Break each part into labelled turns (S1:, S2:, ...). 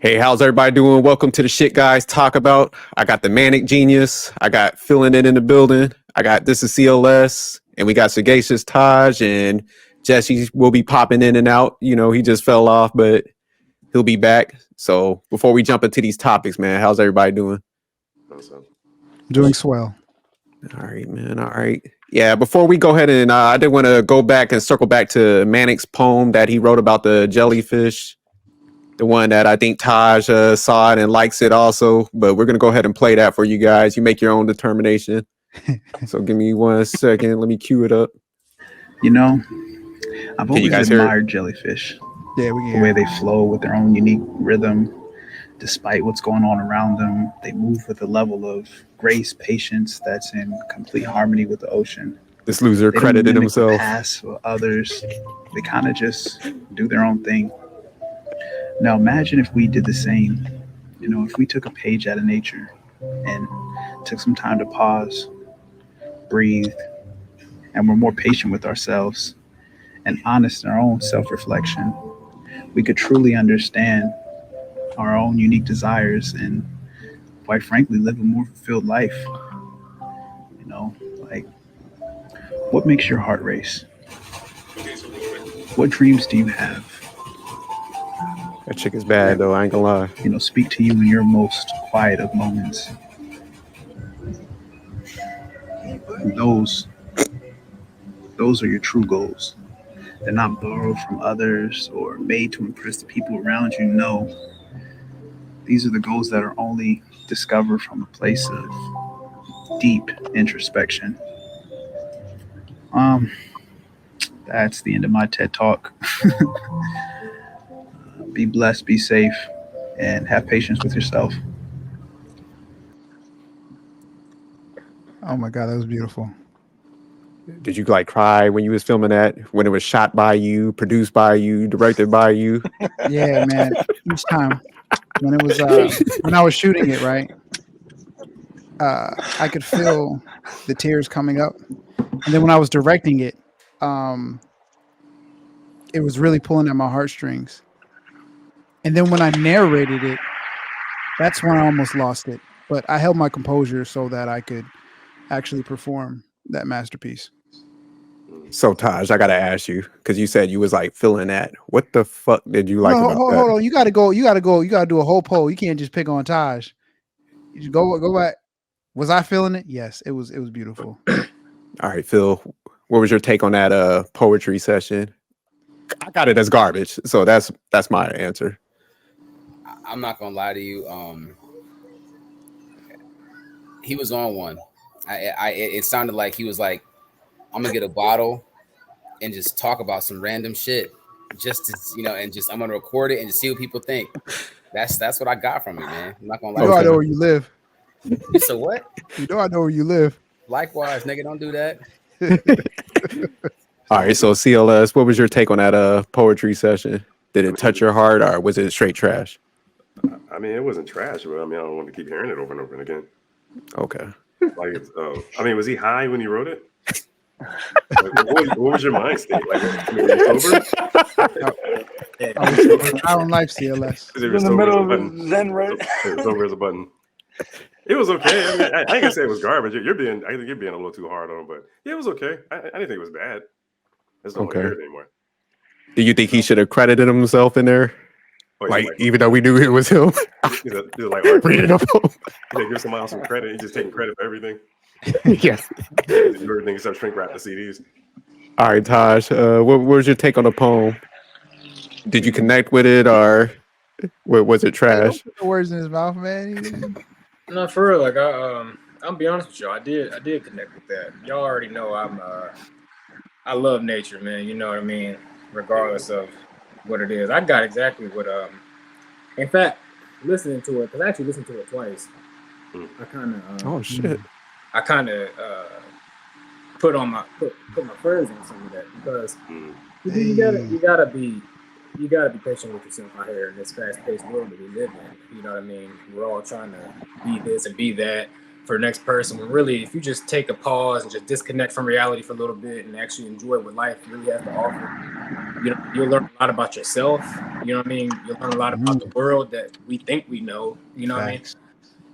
S1: Hey, how's everybody doing? Welcome to the Shit Guys Talk About. I got the Manic Genius. I got Feeling It in the building. I got This is CLS. And we got Sagacious Taj and Jessie will be popping in and out. You know, he just fell off, but he'll be back. So before we jump into these topics, man, how's everybody doing?
S2: Awesome.
S3: Doing swell.
S1: All right, man. All right. Yeah, before we go ahead and I did want to go back and circle back to Manic's poem that he wrote about the jellyfish. The one that I think Taj saw it and likes it also, but we're going to go ahead and play that for you guys. You make your own determination. So give me 1 second. Let me cue it up.
S4: You know, I've
S1: Can you
S4: always
S1: guys hear it?
S4: admired jellyfish.
S3: Yeah, we
S4: The
S3: can.
S4: way they flow with their own unique rhythm, despite what's going on around them. They move with a level of grace, patience that's in complete harmony with the ocean.
S1: This loser
S4: They don't
S1: credited
S4: mimic the
S1: himself.
S4: past or others. They kind of just do their own thing. Now imagine if we did the same. You know, if we took a page out of nature and took some time to pause, breathe, and we're more patient with ourselves and honest in our own self-reflection, we could truly understand our own unique desires and, quite frankly, live a more fulfilled life. You know, like, what makes your heart race? What dreams do you have?
S1: That chick is bad, though. I ain't gonna lie.
S4: You know, speak to you in your most quiet of moments. And those are your true goals. They're not borrowed from others or made to impress the people around you. No, these are the goals that are only discovered from a place of deep introspection. That's the end of my TED Talk. Be blessed, be safe, and have patience with yourself.
S3: Oh my God, that was beautiful.
S1: Did you like cry when you was filming that? When it was shot by you, produced by you, directed by you?
S3: Yeah, man. Each time when it was when I was shooting it, right, I could feel the tears coming up, and then when I was directing it, it was really pulling at my heartstrings. And then when I narrated it, that's when I almost lost it. But I held my composure so that I could actually perform that masterpiece.
S1: So Taj, I gotta ask you, because you said you was like feeling that. What the fuck did you like about that?
S3: Hold on. You gotta go. You gotta do a whole poll. You can't just pick on Taj. You just go back. Was I feeling it? Yes, it was beautiful.
S1: All right, Phil, what was your take on that poetry session? I got it as garbage, so that's my answer.
S5: I'm not gonna lie to you. He was on one. It sounded like he was like, I'm gonna get a bottle and just talk about some random shit, just to and just I'm gonna record it and just see what people think. That's what I got from it, man. I'm not gonna lie.
S3: You know I know where you live.
S5: You said what?
S3: You know I know where you live.
S5: Likewise, nigga, don't do that.
S1: All right, so CLS, what was your take on that poetry session? Did it touch your heart, or was it straight trash?
S2: I mean, it wasn't trash, but I mean, I don't want to keep hearing it over and over and again.
S1: Okay.
S2: Like, I mean, was he high when he wrote it? Like, what was your mind state? Like, I mean, were you sober?
S3: I don't like CLS.
S2: In the middle of Zen, right? Sober as a button. It was okay. I mean, I ain't gonna say it was garbage. I think you're being a little too hard on him, but yeah, it was okay. I didn't think it was bad. I just don't want to hear it anymore.
S1: Do you think he should have credited himself in there? Like, even though we knew it was him?
S2: He's like,
S1: reading up.
S2: Give somebody else some credit. He's just taking credit for everything.
S1: Yes.
S2: Everything except shrink wrap the CDs.
S1: All right, Taj, what was your take on the poem? Did you connect with it, or was it trash?
S3: Put the words in his mouth, man.
S6: No, for real. Like I'll be honest with y'all. I did connect with that. Y'all already know I love nature, man. You know what I mean? Regardless of what it is. I got exactly what in fact, listening to it, because I actually listened to it twice. I kinda
S1: oh shit.
S6: I kinda put my furs on some of that, because you gotta be patient with yourself out here in this fast-paced world that we live in. You know what I mean? We're all trying to be this and be that for the next person. When really, if you just take a pause and just disconnect from reality for a little bit and actually enjoy what life really has to offer, you'll learn a lot about yourself. You know what I mean? You'll learn a lot about the world that we think we know. You know what I mean?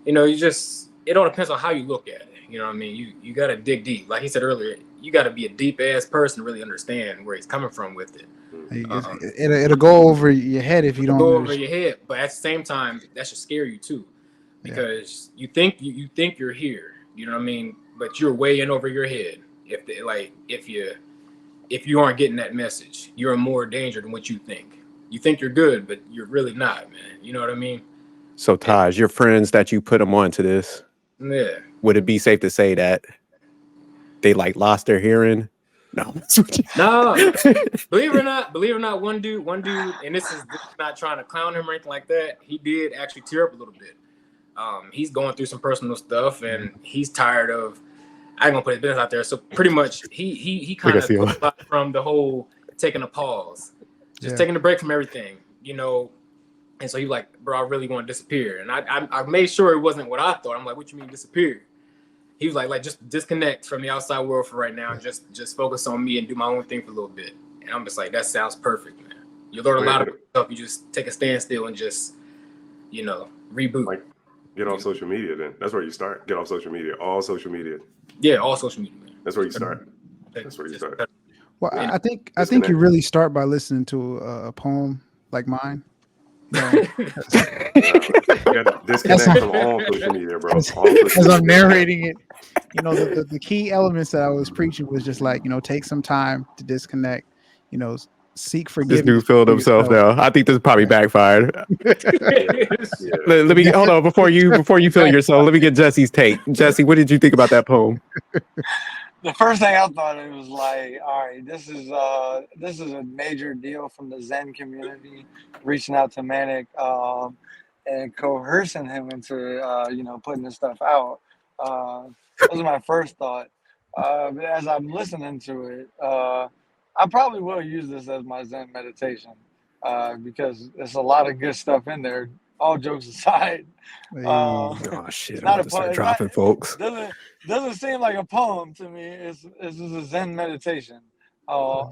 S6: You know, it all depends on how you look at it. You know what I mean? You got to dig deep. Like he said earlier, you got to be a deep ass person to really understand where he's coming from with it.
S3: It'll go over your head if you don't
S6: go over your head. But at the same time, that should scare you too, because you think you're here. You know what I mean? But you're way in over your head. If you aren't getting that message, you're in more danger than what you think. You think you're good, but you're really not, man. You know what I mean?
S1: So Taj, your friends that you put them onto this, would it be safe to say that they like lost their hearing? No.
S6: No. Believe it or not, one dude, and this is not trying to clown him or anything like that. He did actually tear up a little bit. He's going through some personal stuff, and he's tired of. I ain't gonna put his business out there. So pretty much, he kind of put a lot from the whole taking a pause, just taking a break from everything, you know. And so he like, bro, I really want to disappear. And I made sure it wasn't what I thought. I'm like, what you mean disappear? He was like just disconnect from the outside world for right now. Just focus on me and do my own thing for a little bit. And I'm just like, that sounds perfect, man. You learn a lot about yourself. You just take a standstill and just, you know, reboot.
S2: Like, get off social media then. That's where you start. Get off social media. All social media.
S6: Yeah, all social media, man.
S2: That's where you start. That's where you start.
S3: Well, I think you really start by listening to a poem like mine.
S2: You gotta disconnect from all social media, bro.
S3: As I'm narrating it, you know, the key elements that I was preaching was just like, you know, take some time to disconnect, you know, seek forgiveness.
S1: This dude filled himself now. I think this probably backfired. Let me hold on before you feel yourself. Let me get Jesse's take. Jesse, what did you think about that poem?
S7: The first thing I thought, it was like, all right, this is a major deal from the Zen community, reaching out to Manic and coercing him into you know, putting this stuff out. That was my first thought. But as I'm listening to it, I probably will use this as my Zen meditation because there's a lot of good stuff in there. All jokes aside,
S1: oh shit!
S7: I'm
S1: about to start dropping, folks.
S7: Doesn't seem like a poem to me. It's a Zen meditation,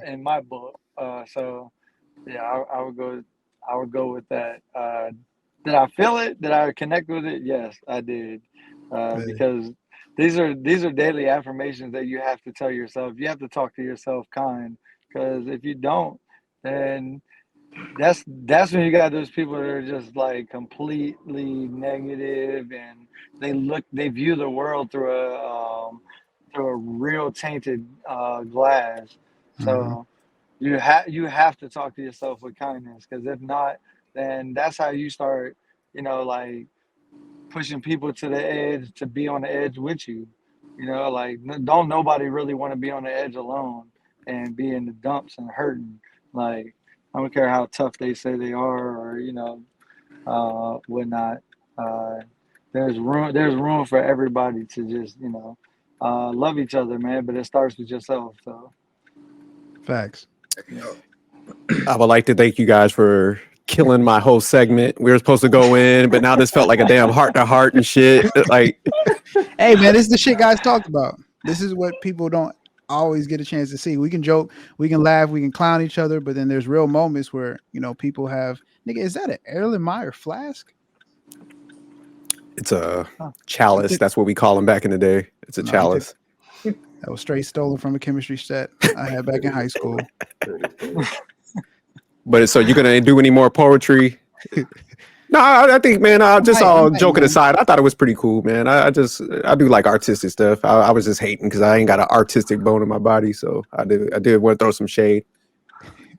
S7: in my book. So, yeah, I would go with that. Did I feel it? Did I connect with it? Yes, I did. Because these are daily affirmations that you have to tell yourself. You have to talk to yourself kind, because if you don't, then that's when you got those people that are just like completely negative, and they view the world through a real tainted glass. So you have to talk to yourself with kindness, because if not, then that's how you start, you know, like pushing people to the edge, to be on the edge with you. You know, like don't nobody really want to be on the edge alone and be in the dumps and hurting. Like, I don't care how tough they say they are, or, you know, whatnot. There's room for everybody to just, you know, love each other, man. But it starts with yourself. So,
S3: facts.
S1: I would like to thank you guys for killing my whole segment. We were supposed to go in, but now this felt like a damn heart to heart and shit. Like,
S3: hey, man, this is the shit guys talk about. This is what people don't always get a chance to see. We can joke, we can laugh, we can clown each other, but then there's real moments where, you know, people have, nigga, is that an Erlenmeyer flask?
S1: It's a chalice. That's what we call them back in the day. It's a chalice.
S3: That was straight stolen from a chemistry set I had back in high school.
S1: But so you're gonna do any more poetry? No, I think, man, just all joking aside, I thought it was pretty cool, man. I do like artistic stuff. I was just hating because I ain't got an artistic bone in my body, so I did want to throw some shade.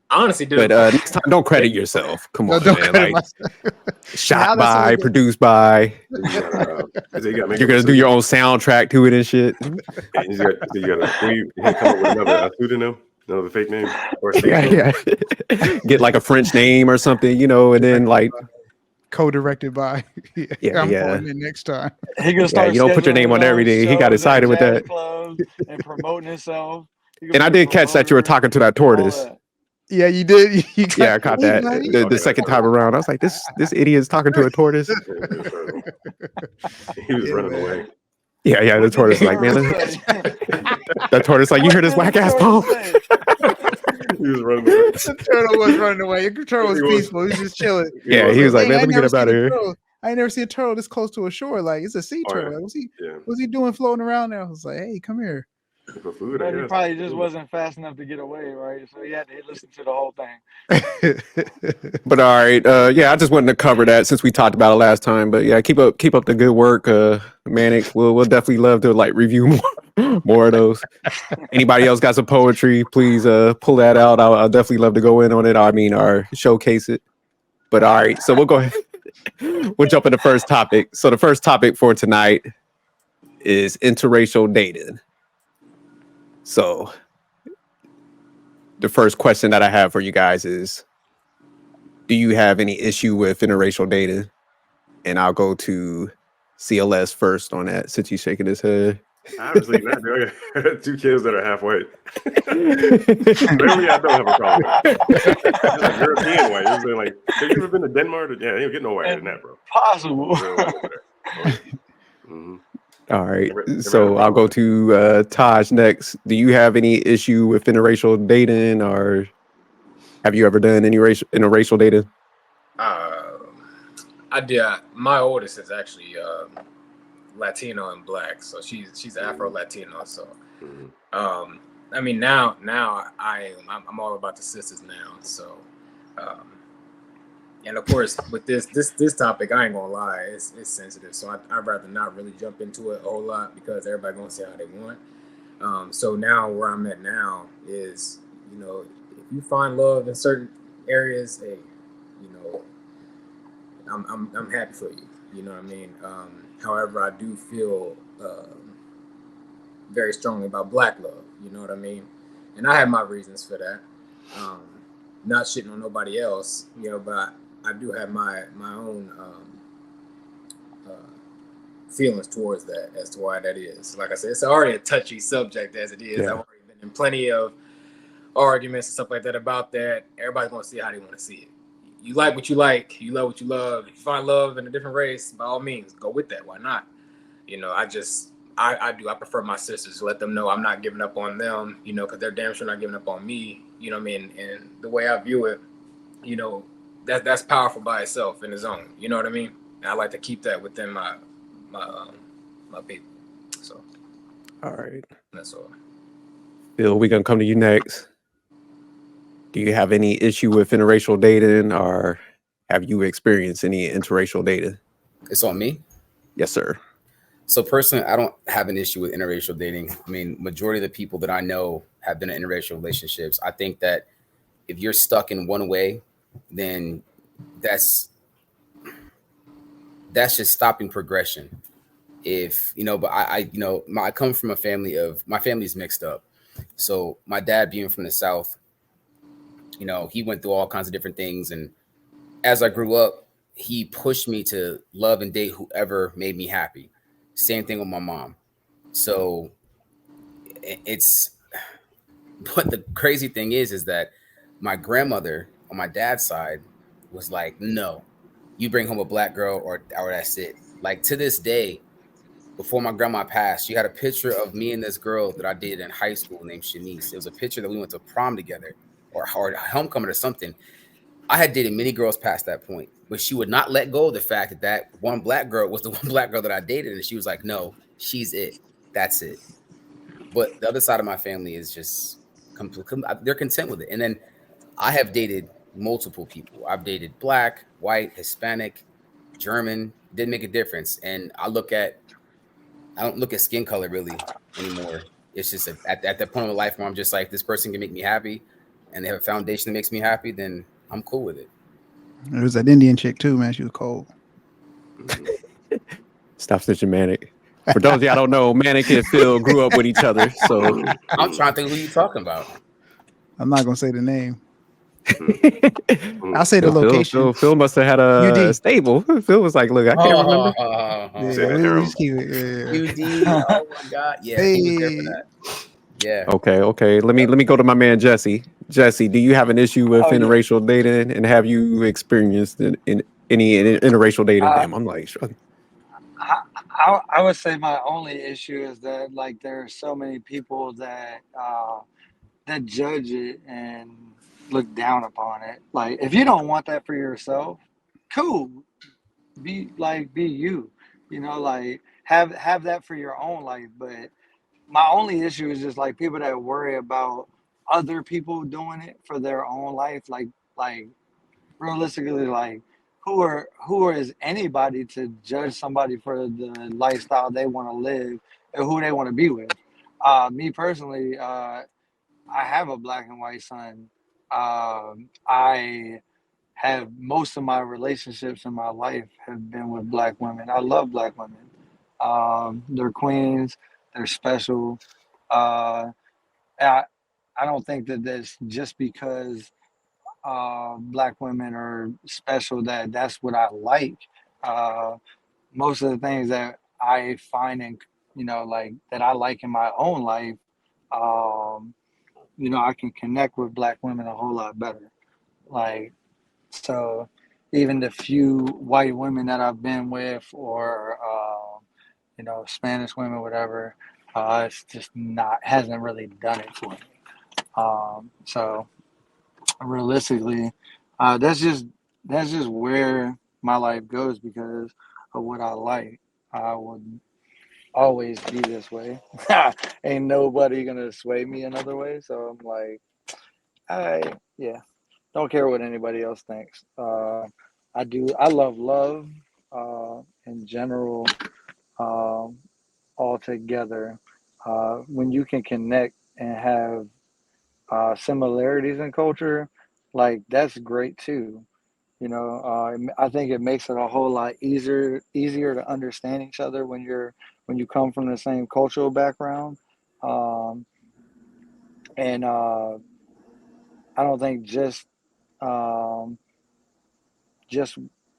S6: Honestly, dude.
S1: But next time, don't credit yourself. Come on, man. Like, shot
S3: Now that's
S1: by,
S3: what
S1: produced by.
S2: You're
S1: You're gonna do your own soundtrack to it and shit.
S2: You gotta come up with another pseudonym, another fake name, or
S1: Yeah. Get like a French name or something, you know, and then like
S3: co-directed by. I'm pulling it next time.
S7: He gonna start.
S1: You don't put your name on everything. He got excited with that.
S7: And promoting himself.
S1: And I did catch that you were talking to that tortoise.
S3: Yeah, you did.
S1: Yeah, I caught that the second time around. I was like, this idiot's talking to a tortoise.
S2: He was running away.
S1: Yeah, the tortoise like, man. That tortoise like, you heard this whack ass poem?
S2: He was running away.
S3: The turtle was running away. The turtle was peaceful. He was just chilling.
S1: Yeah, he was like, man,
S3: I
S1: let me get up out of here.
S3: I ain't never seen a turtle this close to a shore. Like, it's a sea turtle. Like, what's he doing floating around there? I was like, hey, come here.
S2: For food, I
S7: But he
S2: guess.
S7: probably just wasn't fast enough to get away, right? So he had to listen to the whole thing.
S1: But all right, yeah, I just wanted to cover that since we talked about it last time. But yeah, keep up the good work, Manic. We'll definitely love to like review more of those. Anybody else got some poetry? Please pull that out. I'll definitely love to go in on it. Or showcase it. But all right, so we'll go ahead. We'll jump into the first topic. So the first topic for tonight is interracial dating. So the first question that I have for you guys is, do you have any issue with interracial dating? And I'll go to CLS first on that since he's shaking his head.
S2: Obviously not. I got 2 kids that are half white. Clearly, I don't have a problem with it. It's like European white. It's like, have you ever been to Denmark? Yeah, you don't get no whiter than that, bro.
S7: Possible.
S2: Mm-hmm.
S1: All right. So I'll go to Taj next. Do you have any issue with interracial dating, or have you ever done any interracial dating?
S6: I did. My oldest is actually Latino and black, so she's Afro Latino. So, I mean, now I'm all about the sisters now. So, and of course with this topic, I ain't gonna lie, it's sensitive. So I'd rather not really jump into it a whole lot because everybody gonna say how they want. So now where I'm at now is, you know, if you find love in certain areas, hey, you know, I'm happy for you. You know what I mean? However, I do feel very strongly about black love. You know what I mean? And I have my reasons for that. Not shitting on nobody else, you know, but I do have my own feelings towards that as to why that is. Like I said, it's already a touchy subject as it is. Yeah. I've already been in plenty of arguments and stuff like that about that. Everybody's going to see how they want to see it. You like what you like. You love what you love. If you find love in a different race, by all means, go with that. Why not? You know, I prefer my sisters to let them know I'm not giving up on them, you know, because they're damn sure not giving up on me. You know what I mean? And the way I view it, you know, that's powerful by itself in its own. You know what I mean? And I like to keep that within my people. So,
S1: all right,
S6: that's all.
S1: Bill, we're gonna come to you next. Do you have any issue with interracial dating, or have you experienced any interracial dating?
S5: It's on me.
S1: Yes, sir.
S5: So personally, I don't have an issue with interracial dating. I mean, majority of the people that I know have been in interracial relationships. I think that if you're stuck in one way, then that's just stopping progression. If, you know, but I come from a family my family's mixed up. So my dad being from the South, you know, he went through all kinds of different things. And as I grew up, he pushed me to love and date whoever made me happy. Same thing with my mom. So but the crazy thing is that my grandmother on my dad's side was like, no, you bring home a black girl or that's it. Like to this day, before my grandma passed, she had a picture of me and this girl that I dated in high school named Shanice. It was a picture that we went to prom together or homecoming or something. I had dated many girls past that point, but she would not let go of the fact that one black girl was the one black girl that I dated. And she was like, no, she's it. That's it. But the other side of my family is just they're content with it. And then I have dated multiple people. I've dated black, white, Hispanic, German, didn't make a difference. And I don't look at skin color really anymore. It's just at that point of life where I'm just like, this person can make me happy and they have a foundation that makes me happy, then I'm cool with it.
S3: There was that Indian chick too, man. She was cold.
S1: Stop snitching, Manic. For those of y'all don't know, Manic and Phil grew up with each other. So
S5: I'm trying to think who you talking about.
S3: I'm not gonna say the name. I'll say the location.
S1: Phil must have had a stable. Phil was like, look, I can't remember.
S3: We just keep it.
S5: UD. Oh my God. Yeah, he was there for that. Yeah.
S1: Okay. Let me go to my man Jessie. Jesse, do you have an issue with interracial dating, and have you experienced in any interracial dating? Damn, I'm like,
S7: I would say my only issue is that like there are so many people that that judge it and look down upon it. Like if you don't want that for yourself, cool. Be you. You know, like have that for your own life. But my only issue is just like people that worry about other people doing it for their own life. Like realistically, like who is anybody to judge somebody for the lifestyle they want to live and who they want to be with? Me personally, I have a black and white son. I have most of my relationships in my life have been with black women. I love black women. They're queens. They're special. Uh, I I don't think that that's just because black women are special that's what I like. Uh, Most of the things that I find in like that I like in my own life, um, I can connect with black women a whole lot better. Like so, even the few white women that I've been with, or Spanish women, whatever, it's just not hasn't really done it for me. So realistically, that's just where my life goes because of what I like. I would always be this way. Ain't nobody gonna sway me another way. So I'm like, yeah, don't care what anybody else thinks. I do. I love in general, um, altogether. When you can connect and have similarities in culture, like that's great too. I think it makes it a whole lot easier to understand each other when you come from the same cultural background. Um, and I don't think um, just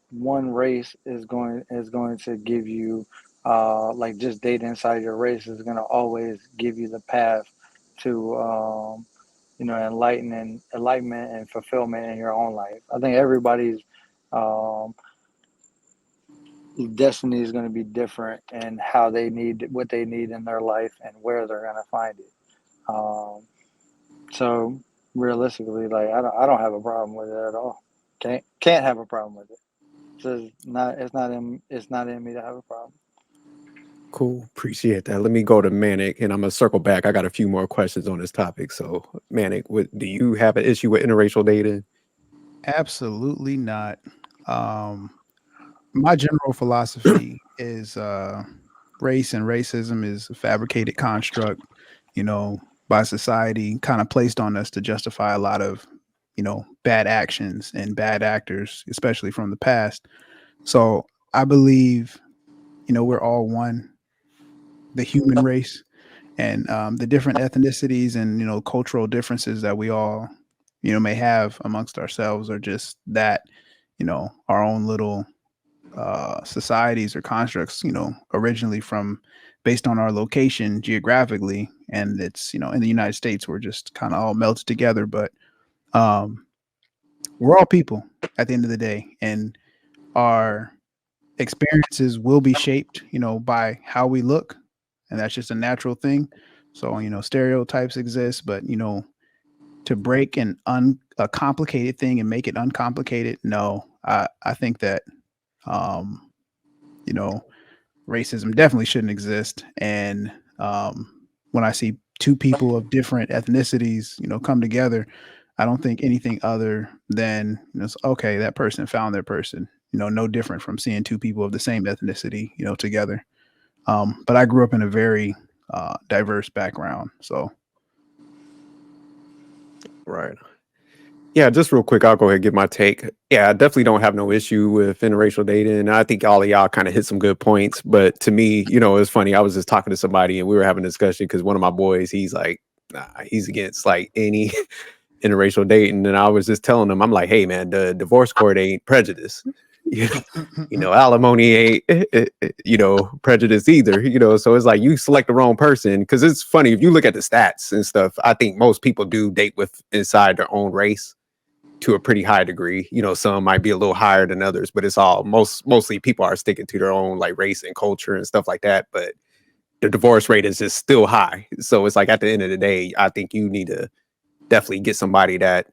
S7: one race is going to give you like just date inside your race is going to always give you the path to enlightenment and fulfillment in your own life. I think everybody's um, destiny is going to be different and how they need what they need in their life and where they're going to find it. Um, so realistically, like I don't have a problem with it at all. Can't have a problem with it. It's not in me to have a problem.
S1: Cool. Appreciate that. Let me go to Manic and I'm gonna circle back. I got a few more questions on this topic. So Manic, do you have an issue with interracial dating?
S3: Absolutely not. Um, my general philosophy is race and racism is a fabricated construct, you know, by society, kind of placed on us to justify a lot of, bad actions and bad actors, especially from the past. So I believe, we're all one, the human race, and the different ethnicities and cultural differences that we all may have amongst ourselves are just that our own little societies or constructs, originally from based on our location geographically. And it's, in the United States, we're just kind of all melted together. But um, we're all people at the end of the day. And our experiences will be shaped, by how we look. And that's just a natural thing. So, stereotypes exist, but, to break a complicated thing and make it uncomplicated, no, I think that um, you know, racism definitely shouldn't exist. And when I see two people of different ethnicities, come together, I don't think anything other than okay, that person found their person. No different from seeing two people of the same ethnicity, together. But I grew up in a very diverse background, so
S1: Right. Yeah, just real quick, I'll go ahead and give my take. Yeah, I definitely don't have no issue with interracial dating. I think all of y'all kind of hit some good points. But to me, it's funny. I was just talking to somebody and we were having a discussion because one of my boys, he's like, nah, he's against like any interracial dating. And I was just telling him, I'm like, hey, man, the divorce court ain't prejudice. Alimony ain't, prejudice either, so it's like you select the wrong person. Because it's funny, if you look at the stats and stuff, I think most people do date with inside their own race to a pretty high degree. Some might be a little higher than others, but it's all mostly people are sticking to their own like race and culture and stuff like that. But the divorce rate is just still high. So it's like at the end of the day, I think you need to definitely get somebody that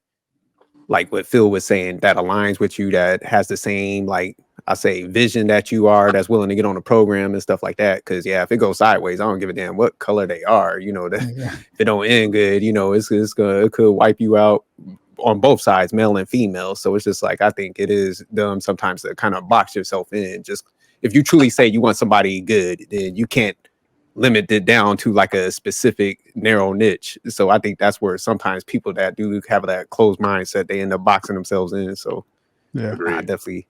S1: like what Phil was saying, that aligns with you, that has the same, like I say, vision that you are, that's willing to get on the program and stuff like that. Because yeah, if it goes sideways, I don't give a damn what color they are. You know, that
S3: Yeah.
S1: if it don't end good, you know, it could wipe you out on both sides, male and female. So it's just like, I think it is dumb sometimes to kind of box yourself in. Just if you truly say you want somebody good, then you can't limit it down to like a specific narrow niche. So I think that's where sometimes people that do have that closed mindset, they end up boxing themselves in. So
S3: Yeah.
S1: I definitely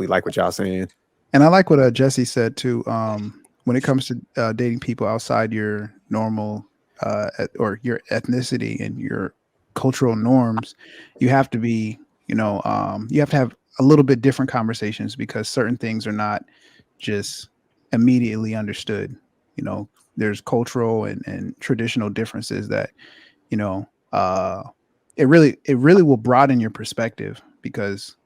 S1: like what y'all saying.
S3: And I like what Jessie said too. When it comes to dating people outside your normal or your ethnicity and your cultural norms, you have to be, you have to have a little bit different conversations, because certain things are not just immediately understood. You know, there's cultural and traditional differences that, it really will broaden your perspective, because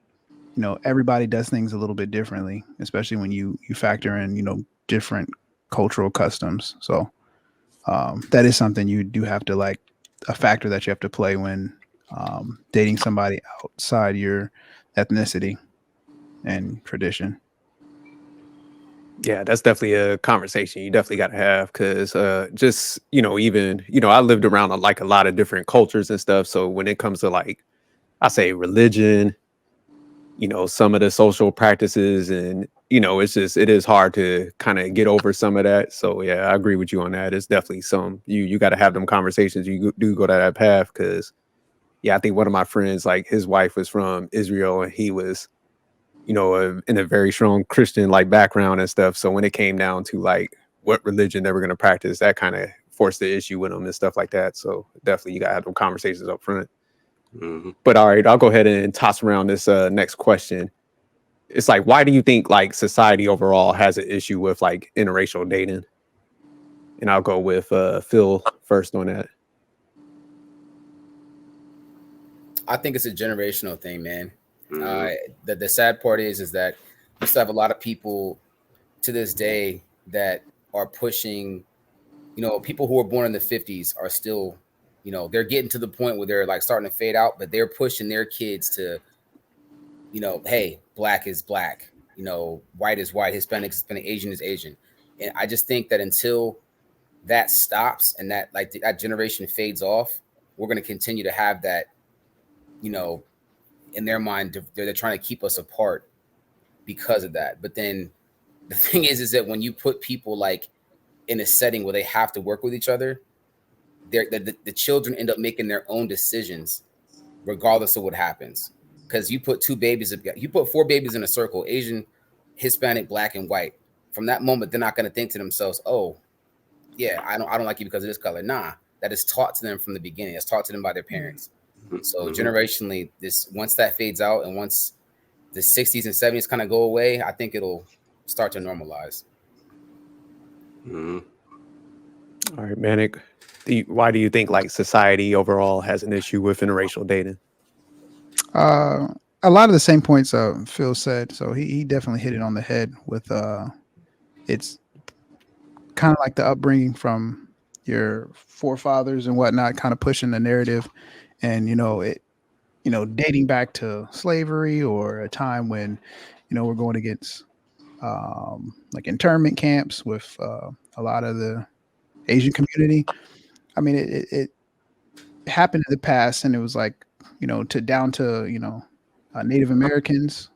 S3: everybody does things a little bit differently, especially when you factor in different cultural customs. So that is something you do have to, like, a factor that you have to play when dating somebody outside your ethnicity and tradition.
S1: Yeah, that's definitely a conversation you definitely got to have, because just even I lived around like a lot of different cultures and stuff. So when it comes to, like, I say, religion, some of the social practices, and it is hard to kind of get over some of that. So yeah, I agree with you on that. It's definitely you got to have them conversations. You do go down that path, because yeah, I think one of my friends, like, his wife was from Israel, and he was in a very strong Christian like background and stuff. So when it came down to like what religion they were going to practice, that kind of forced the issue with them and stuff like that. So definitely you got to have them conversations up front.
S2: Mm-hmm.
S1: But all right, I'll go ahead and toss around this next question. It's like, why do you think like society overall has an issue with like interracial dating? And I'll go with Phil first on that.
S5: I think it's a generational thing, man.
S2: Mm-hmm.
S5: The sad part is that we still have a lot of people to this day that are pushing, people who were born in the 50s are still, they're getting to the point where they're like starting to fade out, but they're pushing their kids to, hey, black is black, white is white, Hispanic is Hispanic, Asian is Asian. And I just think that until that stops and that like that generation fades off, we're going to continue to have that, in their mind, they're trying to keep us apart because of that. But then the thing is that when you put people like in a setting where they have to work with each other, the children end up making their own decisions regardless of what happens. Because you put four babies in a circle, Asian, Hispanic, black, and white. From that moment, they're not going to think to themselves, oh, yeah, I don't like you because of this color. Nah, that is taught to them from the beginning. It's taught to them by their parents. So generationally, once that fades out and once the 60s and 70s kind of go away, I think it'll start to normalize.
S2: Mm-hmm.
S1: All right, Manic, why do you think like society overall has an issue with interracial dating?
S3: A lot of the same points Phil said. So he definitely hit it on the head with it's kind of like the upbringing from your forefathers and whatnot, kind of pushing the narrative, and dating back to slavery or a time when we're going against like internment camps with a lot of the Asian community. I mean, it happened in the past, and it was like down to Native Americans,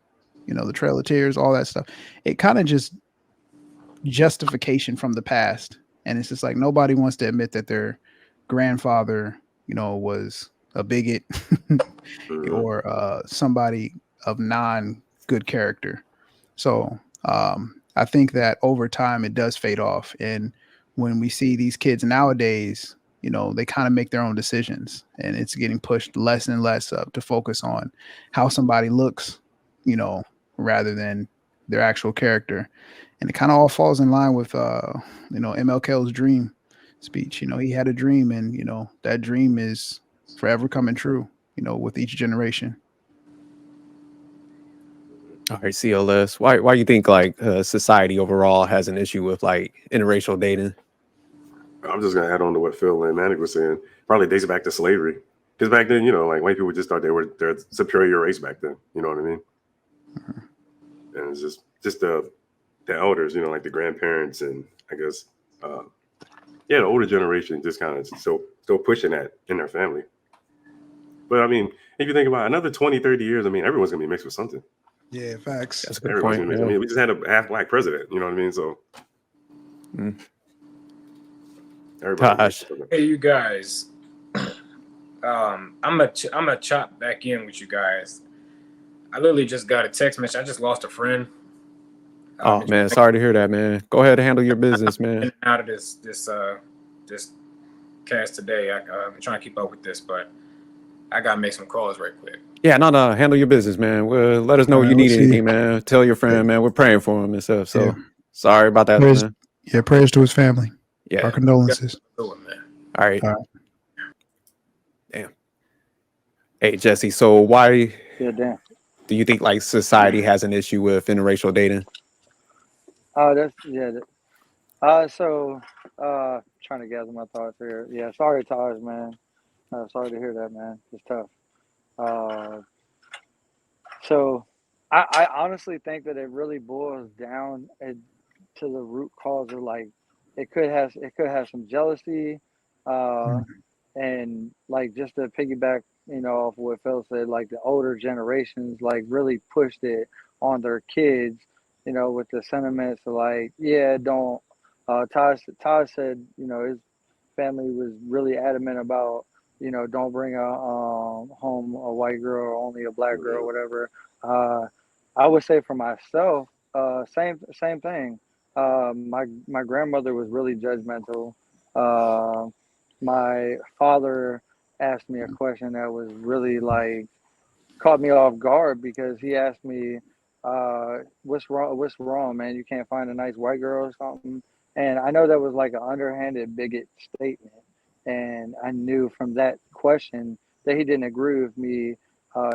S3: the Trail of Tears, all that stuff. It kind of just justification from the past, and it's just like nobody wants to admit that their grandfather was a bigot or somebody of non good character. So I think that over time it does fade off, and when we see these kids nowadays, they kind of make their own decisions, and it's getting pushed less and less up to focus on how somebody looks, rather than their actual character. And it kind of all falls in line with MLK's dream speech. He had a dream, and that dream is forever coming true, with each generation.
S1: All right, CLS, why do you think like society overall has an issue with like interracial dating?
S2: I'm just gonna add on to what Phil and Manic was saying. Probably dates back to slavery. Because back then, like white people just thought they're superior race back then. You know what I mean? And it's just the elders, like the grandparents, and I guess the older generation just kind of still pushing that in their family. But I mean, if you think about another 20, 30 years, I mean, everyone's gonna be mixed with something.
S3: Yeah, facts.
S1: That's a good
S2: Everybody's
S1: point.
S2: gonna be. I mean, we just had a half black president. You know what I mean? So everybody.
S1: Taj.
S6: Hey, you guys. I'm gonna chop back in with you guys. I literally just got a text message. I just lost a friend.
S1: Oh man, sorry to hear that, man. Go ahead and handle your business, man.
S6: In and out of this cast today. I'm trying to keep up with this, but I gotta make some calls right quick.
S1: Yeah, no, handle your business, man. Well, let us know if you need anything, man. Tell your friend, man. We're praying for him and stuff. So sorry about that,
S3: prayers,
S1: man.
S3: Yeah, prayers to his family.
S1: Yeah,
S3: our condolences.
S6: Good, man.
S1: All right. Damn. Hey, Jessie. So why
S7: damn.
S1: do you think like society has an issue with interracial dating?
S7: So trying to gather my thoughts here. Yeah, sorry, Taj, man. Sorry to hear that, man. It's tough. So I honestly think that it really boils down to the root cause of like it could have some jealousy, and like just to piggyback, off what Phil said, like the older generations like really pushed it on their kids, with the sentiments of like, don't. Taj said, his family was really adamant about, don't bring home a white girl or only a black girl, or whatever. I would say for myself, same thing. My grandmother was really judgmental. My father asked me a question that was really like caught me off guard because he asked me, "What's wrong? What's wrong, man? You can't find a nice white girl or something?" And I know that was like an underhanded bigot statement. And I knew from that question that he didn't agree with me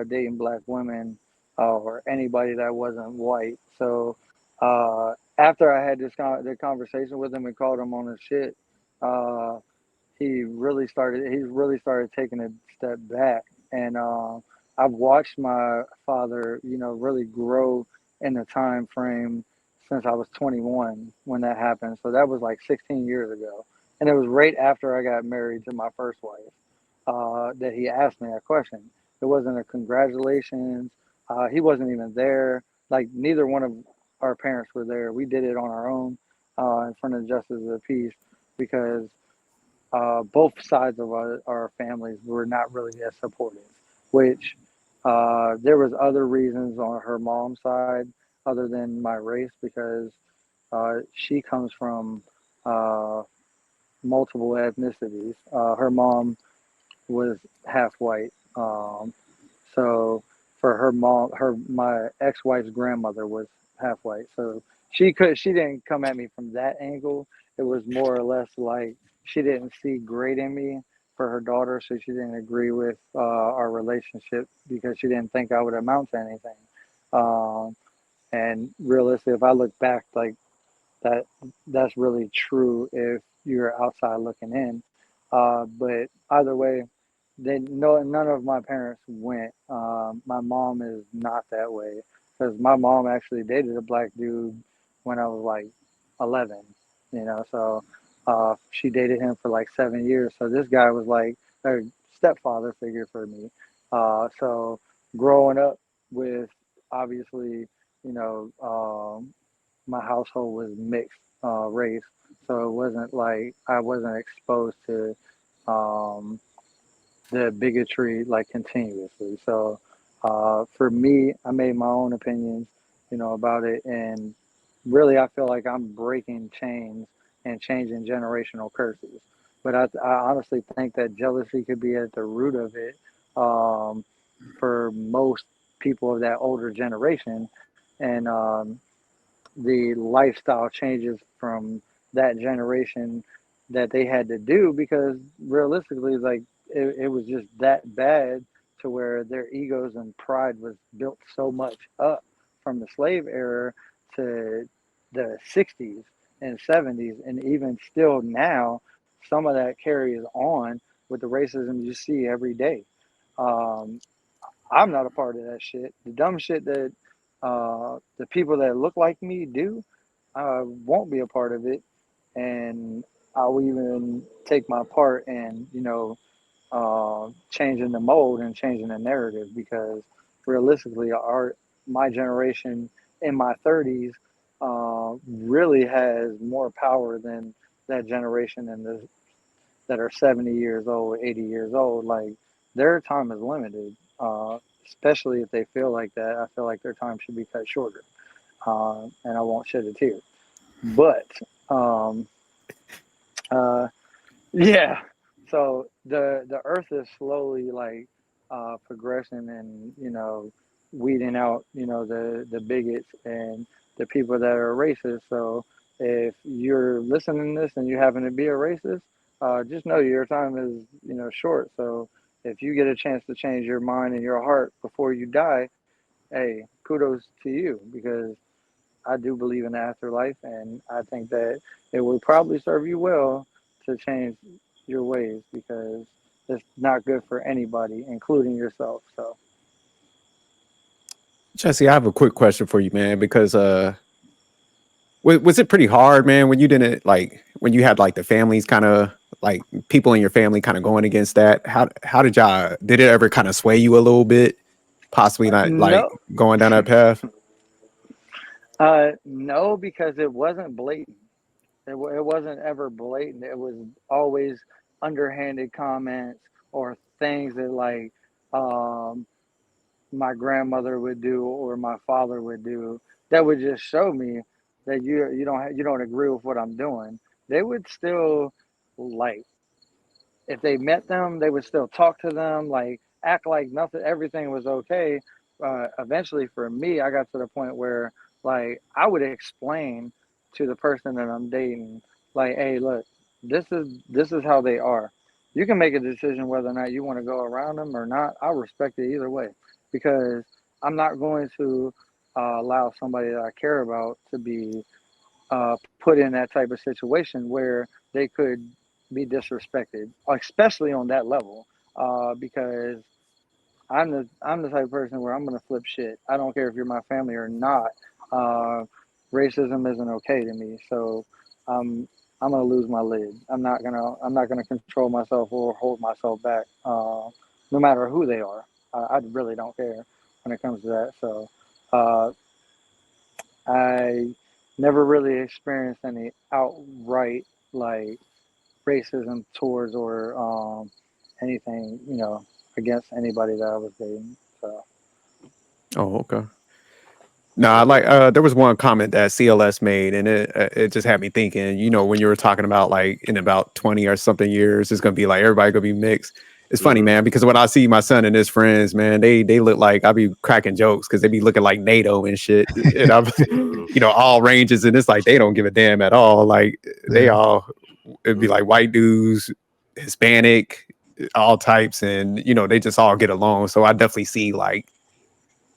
S7: dating black women or anybody that wasn't white. So after I had the conversation with him and called him on his shit, he really started taking a step back. And I've watched my father, really grow in the time frame since I was 21 when that happened. So that was like 16 years ago. And it was right after I got married to my first wife that he asked me that question. It wasn't a congratulations. He wasn't even there. Like neither one of our parents were there. We did it on our own in front of the justice of the peace because both sides of our families were not really as supportive, which there was other reasons on her mom's side other than my race because she comes from multiple ethnicities. Her mom was half white. So for her mom, my ex-wife's grandmother was half white. So she didn't come at me from that angle. It was more or less like she didn't see great in me for her daughter, so she didn't agree with our relationship because she didn't think I would amount to anything. And realistically, if I look back, like that's really true if you're outside looking in. But either way, none of my parents went. My mom is not that way because my mom actually dated a black dude when I was like 11. So she dated him for like 7 years. So this guy was like a stepfather figure for me. So growing up with obviously, my household was mixed race, so it wasn't like I wasn't exposed to the bigotry like continuously. So for me, I made my own opinions, about it, and really, I feel like I'm breaking chains and changing generational curses. But I honestly think that jealousy could be at the root of it for most people of that older generation, and the lifestyle changes from that generation that they had to do because realistically, like it was just that bad to where their egos and pride was built so much up from the slave era to the 60s and 70s, and even still now some of that carries on with the racism you see every day. Um, I'm not a part of that shit. The dumb shit that the people that look like me do, I won't be a part of it, and I'll even take my part in, changing the mold and changing the narrative, because realistically, my generation in my 30s really has more power than that generation that are 70 years old, 80 years old. Like, their time is limited, especially if they feel like that. I feel like their time should be cut shorter, and I won't shed a tear. But yeah, so the earth is slowly like progressing, and weeding out the bigots and the people that are racist. So if you're listening to this and you happen to be a racist, just know your time is short. So if you get a chance to change your mind and your heart before you die, hey, kudos to you, because I do believe in the afterlife, and I think that it would probably serve you well to change your ways, because it's not good for anybody, including yourself. So,
S1: Jesse, I have a quick question for you, man, because was it pretty hard, man, when you didn't when you had like the families kind of like people in your family kind of going against that? How did it ever kind of sway you a little bit, possibly not like
S7: no,
S1: going down that path?
S7: no, because it wasn't blatant. It wasn't ever blatant. It was always underhanded comments or things that um, my grandmother would do or my father would do that would just show me that you don't agree with what I'm doing. They would still, like, if they met them, they would still talk to them, like act like nothing, everything was okay. Eventually, for me, I got to the point where like I would explain to the person that I'm dating, like, hey, look, this is how they are. You can make a decision whether or not you want to go around them or not. I'll respect it either way, because I'm not going to allow somebody that I care about to be put in that type of situation where they could be disrespected, especially on that level. Because I'm the type of person where I'm gonna flip shit. I don't care if you're my family or not. Uh, Racism isn't okay to me, so I'm gonna lose my lid. I'm not gonna control myself or hold myself back, no matter who they are. I really don't care when it comes to that. So uh, I never really experienced any outright like racism towards or anything, against anybody that I was dating. So
S1: Oh, okay. No, I like there was one comment that CLS made, and it just had me thinking, when you were talking about like in about 20 or something years, it's gonna be like everybody gonna be mixed. It's funny, man, because when I see my son and his friends, man, they look like I be cracking jokes because they be looking like NATO and shit. And I'm all ranges, and it's like they don't give a damn at all. Like they all it'd be like white dudes, Hispanic, all types, and they just all get along. So I definitely see like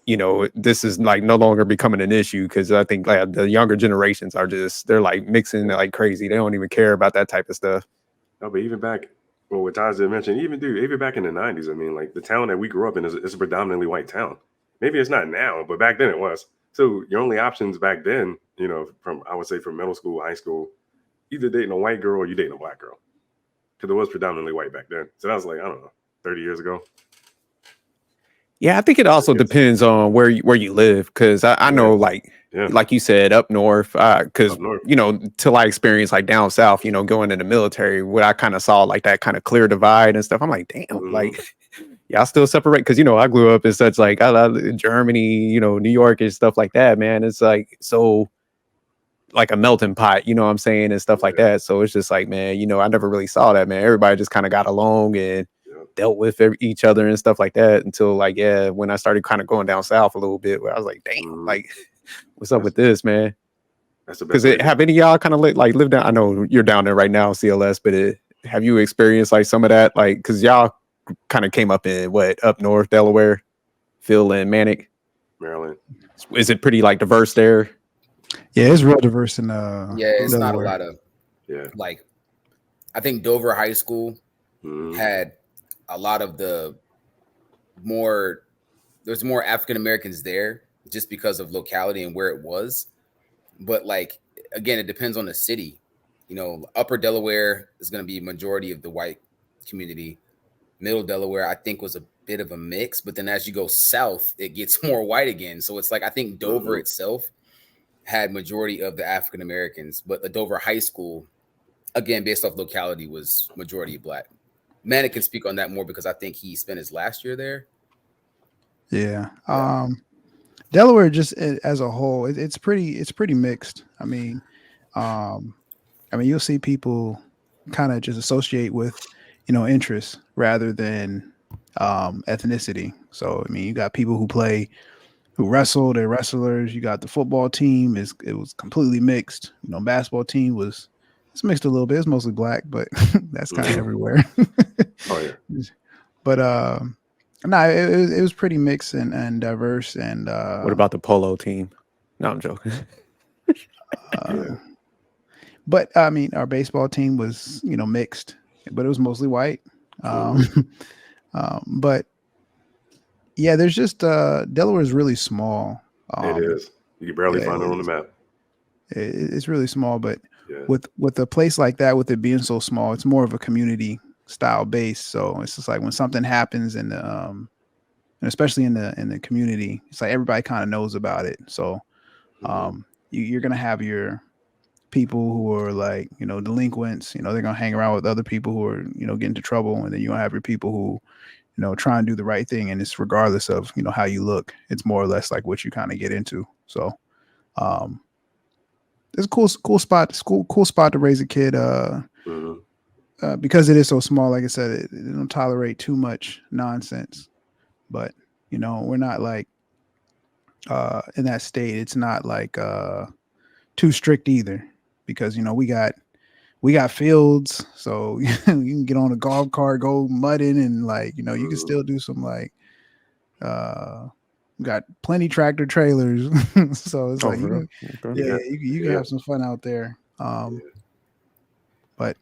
S1: this is like no longer becoming an issue, because I think like the younger generations are they're like mixing like crazy. They don't even care about that type of stuff.
S2: No, but even back, well, what Taj did mention, even back in the 90s, I mean, like the town that we grew up in is a predominantly white town. Maybe it's not now, but back then it was. So your only options back then, I would say from middle school, high school, either dating a white girl or you dating a black girl, because it was predominantly white back then. So that was like, I don't know, 30 years ago.
S1: Yeah, I think it also depends on where you live, because I know like you said up north, because till I experienced like down south, going in the military, what I kind of saw like that kind of clear divide and stuff. I'm like, damn, like y'all still separate, because I grew up in such like Germany, New York and stuff like that, man. It's like so like a melting pot, you know what I'm saying, and stuff like that. So it's just like, man, I never really saw that, man. Everybody just kind of got along and dealt with each other and stuff like that until like, when I started kind of going down south a little bit, where I was like, damn, like what's up with this, man?
S2: That's the best.
S1: Because have any of y'all kind of lived down? I know you're down there right now, CLS, but have you experienced like some of that? Like, because y'all kind of came up in up north, Delaware, Phil and Manic,
S2: Maryland.
S1: Is it pretty like diverse there?
S3: Yeah, it's real diverse in
S5: it's
S3: Delaware.
S5: not a lot of like I think Dover High School had a lot of there's more African Americans there just because of locality and where it was. But like, again, it depends on the city. You know, Upper Delaware is going to be majority of the white community. Middle Delaware, I think, was a bit of a mix. But then as you go south, it gets more white again. So it's like, I think Dover itself had majority of the African Americans, but the Dover High School, again, based off locality, was majority Black. Manic can speak on that more because I think he spent his last year there.
S3: Yeah. Delaware just as a whole, it's pretty mixed. I mean, you'll see people kind of just associate with, interests rather than ethnicity. So, I mean, you got people who wrestle, they're wrestlers. You got the football team, it was completely mixed. Basketball team it's mixed a little bit. It's mostly Black, but that's kind of everywhere.
S2: Oh yeah.
S3: But no, it was pretty mixed and diverse. And
S1: What about the polo team? No, I'm joking.
S3: But I mean, our baseball team was mixed, but it was mostly white. But yeah, there's just Delaware is really small.
S2: It is. You can barely find it on the map.
S3: It's really small, but with a place like that, with it being so small, it's more of a community style base. So it's just like when something happens in the and especially in the community, it's like everybody kind of knows about it. So you're gonna have your people who are like delinquents. They're gonna hang around with other people who are get into trouble, and then you'll have your people who try and do the right thing, and it's regardless of how you look. It's more or less like what you kind of get into. So it's a cool spot. Cool spot to raise a kid. Because it is so small, like I said, it don't tolerate too much nonsense. But we're not like in that state. It's not like too strict either, because we got fields, so you can get on a golf cart, go mudding, and like you can still do some like we got plenty tractor trailers, so it's like you can have some fun out there. But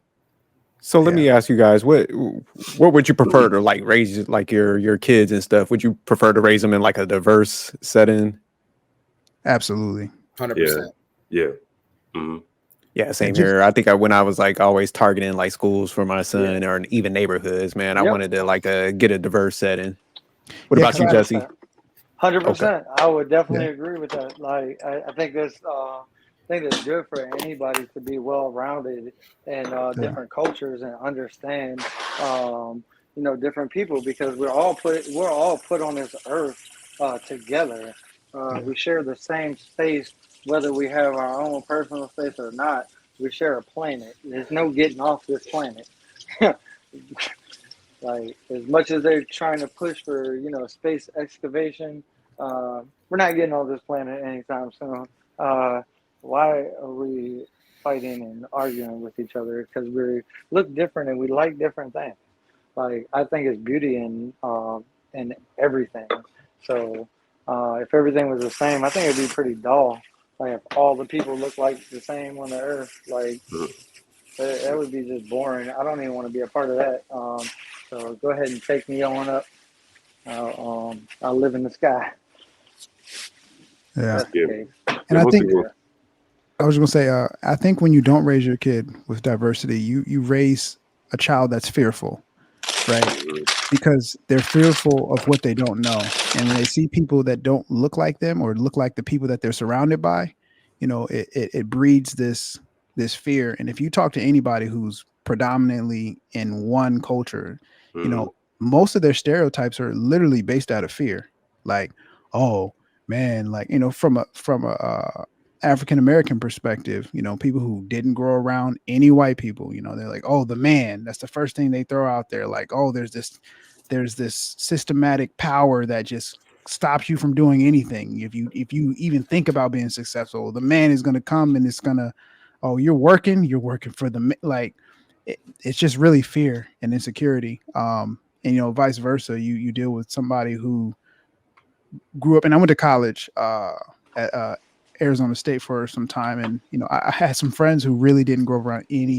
S1: so let me ask you guys, what would you prefer to like raise like your kids and stuff? Would you prefer to raise them in like a diverse setting?
S3: Absolutely.
S5: 100%.
S2: Yeah. Mm-hmm.
S1: Yeah, same here. I think when I was like always targeting like schools for my son or even neighborhoods, man, I wanted to like get a diverse setting. What about you, Jessie?
S7: 100%. I would definitely agree with that. Like, I think that's good for anybody to be well-rounded in different cultures and understand, different people, because we're all put on this earth together. We share the same space, whether we have our own personal space or not. We share a planet. There's no getting off this planet. Like, as much as they're trying to push for, space excavation, we're not getting off this planet anytime soon. Why are we fighting and arguing with each other? Because we look different and we like different things. Like, I think it's beauty in everything. So if everything was the same, I think it'd be pretty dull. Like, if all the people look like the same on the earth, like that would be just boring. I don't even want to be a part of that. So go ahead and take me on up. I'll live in the sky.
S3: Yeah.
S2: And
S3: I think I was going to say, I think when you don't raise your kid with diversity, you raise a child that's fearful, right? Because they're fearful of what they don't know. And when they see people that don't look like them or look like the people that they're surrounded by, it breeds this fear. And if you talk to anybody who's predominantly in one culture, most of their stereotypes are literally based out of fear. Like, oh man, like, from a African American perspective, people who didn't grow around any white people, they're like, oh, the man. That's the first thing they throw out there. Like, oh, there's this systematic power that just stops you from doing anything. If you even think about being successful, the man is going to come and it's going to, oh, you're working for the, like, it's just really fear and insecurity. And vice versa. You deal with somebody who grew up, and I went to college at Arizona State for some time, and I had some friends who really didn't grow up around any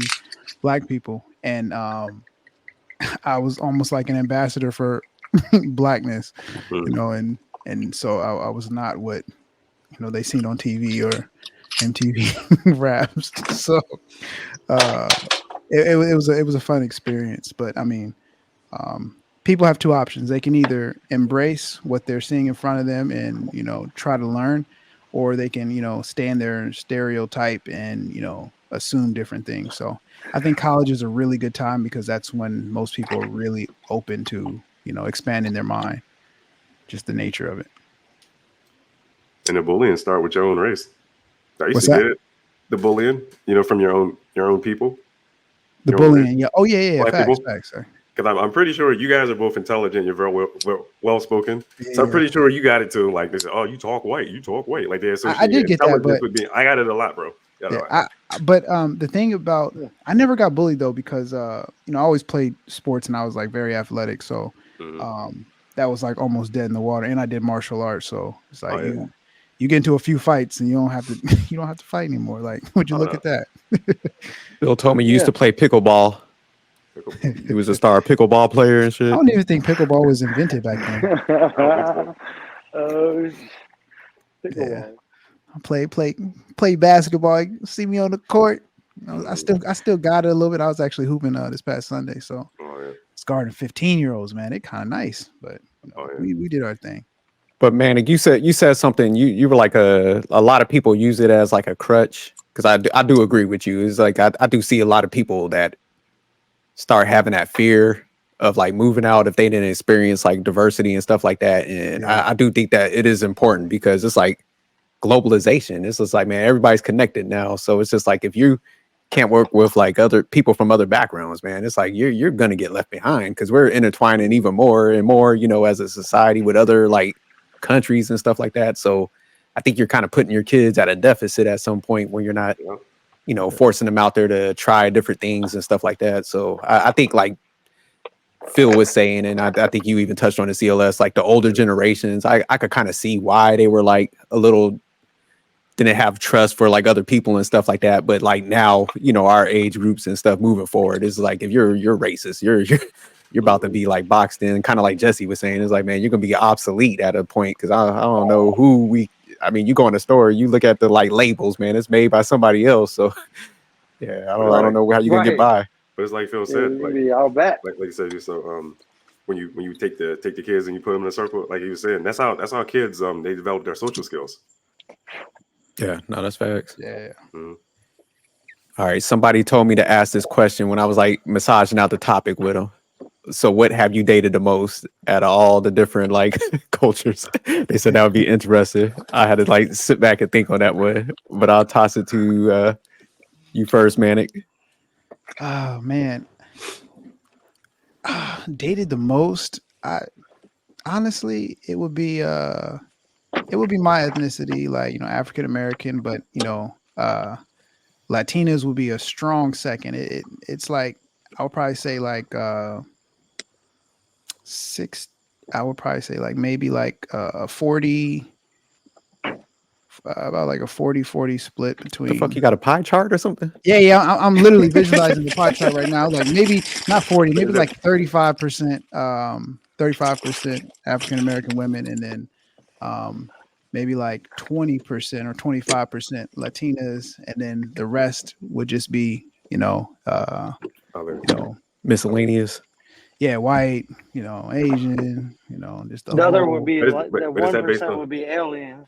S3: black people, and I was almost like an ambassador for blackness, you know, and so I was not what they seen on TV or MTV raps. So it was a fun experience. But I mean, people have two options. They can either embrace what they're seeing in front of them and try to learn, or they can stay in their stereotype and assume different things. So I think college is a really good time because that's when most people are really open to expanding their mind, just the nature of it.
S2: And the bullying start with your own race. I used
S3: What's
S2: to
S3: that?
S2: get it. The bullying, from your own people.
S3: The
S2: Your own race.
S3: bullying, yeah. Oh yeah.
S2: Black
S3: Facts,
S2: people.
S3: sir.
S2: Because I'm pretty sure you guys are both intelligent. You're very well spoken. So I'm
S3: Yeah.
S2: pretty sure you got it too. Like they say, oh, you talk white. Like they associate
S3: I did get that,
S2: intelligence
S3: but
S2: with being. I got it a lot, bro.
S3: yeah, but the thing about I never got bullied though because I always played sports and I was like very athletic, so that was like almost dead in the water. And I did martial arts, so it's like you get into a few fights and you don't have to fight anymore. Like, would you look at that?
S1: Bill told me you used to play pickleball. He was a star pickleball player and shit.
S3: I don't even think pickleball was invented back then.
S7: Pickleball.
S3: Play basketball. You see me on the court. I still got it a little bit. I was actually hooping this past Sunday, so it's guarding 15-year-olds, man. It kind of nice, but we did our thing.
S1: But man, you said something. You were like a lot of people use it as like a crutch, because I do agree with you. It's like I do see a lot of people that start having that fear of like moving out if they didn't experience like diversity and stuff like that. And I do think that it is important because it's like globalization. It's just like, man, everybody's connected now. So it's just like if you can't work with like other people from other backgrounds, man, it's like you're gonna get left behind because we're intertwining even more and more, as a society with other like countries and stuff like that. So I think you're kind of putting your kids at a deficit at some point when you're not forcing them out there to try different things and stuff like that. So I think like Phil was saying, and I think you even touched on the CLS, like the older generations, I could kind of see why they were like a little, didn't have trust for like other people and stuff like that. But like now, our age groups and stuff moving forward is like, if you're racist, you're about to be like boxed in, kind of like Jessie was saying. It's like, man, you're gonna be obsolete at a point because I don't know who you go in the store, you look at the like labels, man, it's made by somebody else. So yeah, I don't know how you're gonna get by.
S2: But it's like Phil said, like you said, so when you take the kids and you put them in a circle, like he was saying, that's how kids they develop their social skills.
S1: Yeah, no, that's facts.
S3: Yeah.
S2: Mm-hmm.
S1: All right, somebody told me to ask this question when I was like massaging out the topic with them. So what have you dated the most out of all the different like cultures? They said that would be interesting. I had to like sit back and think on that one, but I'll toss it to you first, Manic.
S3: Oh man, dated the most. Honestly, it would be my ethnicity, like African American, but Latinas would be a strong second. It's like I would probably say like 6. I would probably say like maybe like a 40. About like a 40-40 split between.
S1: The fuck, you got a pie chart or something?
S3: Yeah. I'm literally visualizing the pie chart right now. Like maybe not 40, maybe like 35%, 35% African American women, and then maybe like 20% or 25% Latinas, and then the rest would just be
S1: miscellaneous.
S3: Yeah, white, Asian, just
S7: the other would be
S2: but
S7: like the 1% would be aliens.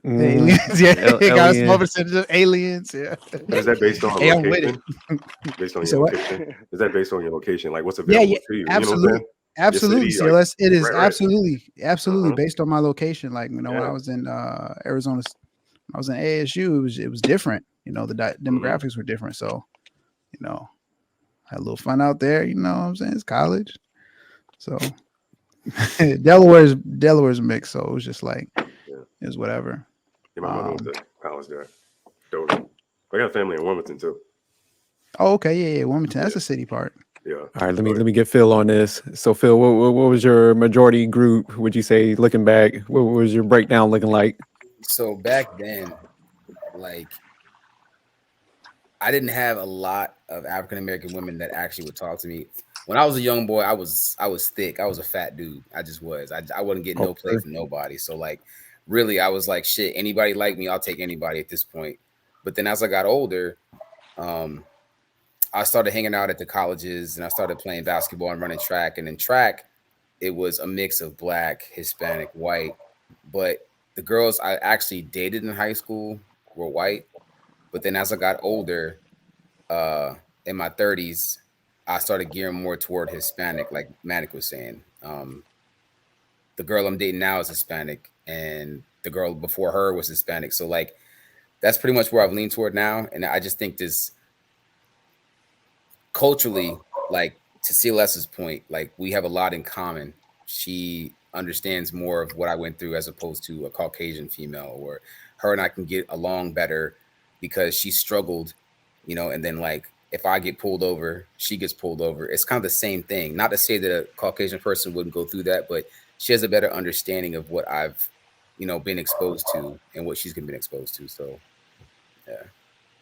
S3: Aliens, yeah, got a small percentage of aliens. Yeah,
S2: is that based on location? Based on your location? Is that based on your location? Like what's available to you?
S3: Absolutely, absolutely.
S2: City,
S3: CLS, it is
S2: right.
S3: absolutely based on my location. Like when I was in Arizona, I was in ASU. It was different. The demographics were different. So, had a little fun out there. You know what I'm saying? It's college, so Delaware's mixed. So it was just like it was whatever.
S2: Yeah, my mother went to college there. I got a family in Wilmington too.
S3: Oh, okay, yeah, Wilmington. That's a city part.
S2: Yeah.
S1: All right, let me get Phil on this. So Phil, what was your majority group? Would you say, looking back, what was your breakdown looking like?
S5: So back then, like, I didn't have a lot of African American women that actually would talk to me. when I was a young boy, I was thick. I was a fat dude. I just was. I wouldn't get no play from nobody. So like, really, I was like, shit. Anybody like me, I'll take anybody at this point. But then as I got older, I started hanging out at the colleges and I started playing basketball and running track. And in track, it was a mix of black, Hispanic, white. But the girls I actually dated in high school were white. But then as I got older, in my 30s, I started gearing more toward Hispanic, like Manic was saying. The girl I'm dating now is Hispanic, and the girl before her was Hispanic. So like, that's pretty much where I've leaned toward now. And I just think this culturally, like to CLS's point, like we have a lot in common. She understands more of what I went through as opposed to a Caucasian female, or her and I can get along better because she struggled, and then like if I get pulled over, she gets pulled over. It's kind of the same thing. Not to say that a Caucasian person wouldn't go through that, but she has a better understanding of what I've, been exposed to and what she's been exposed to. So, yeah.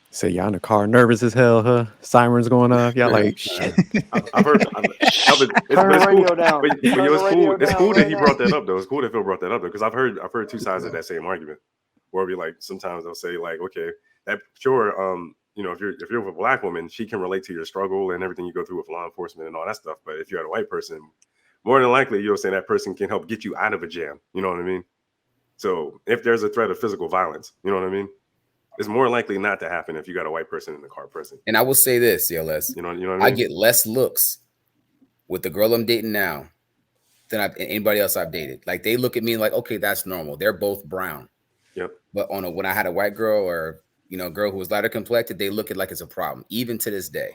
S1: So y'all in the car, nervous as hell, huh? Sirens going off. Y'all like shit.
S2: I've heard. It's
S8: radio down.
S2: But
S8: Turn the radio
S2: it's
S8: down
S2: cool that
S8: right
S2: he
S8: now.
S2: brought that up, though. It's cool that Phil brought that up, though, because I've heard two sides of that same argument. Where it'll be like, sometimes they'll say like, okay, that sure, if you're with a black woman, she can relate to your struggle and everything you go through with law enforcement and all that stuff. But if you're a white person, more than likely you'll say that person can help get you out of a jam. You know what I mean? So if there's a threat of physical violence, you know what I mean? It's more likely not to happen if you got a white person in the car present.
S5: And I will say this, CLS.
S2: You know what I mean?
S5: I get less looks with the girl I'm dating now than anybody else I've dated. Like they look at me like, okay, that's normal. They're both brown.
S2: Yep.
S5: But when I had a white girl or a girl who was lighter complected, they look at it like it's a problem, even to this day.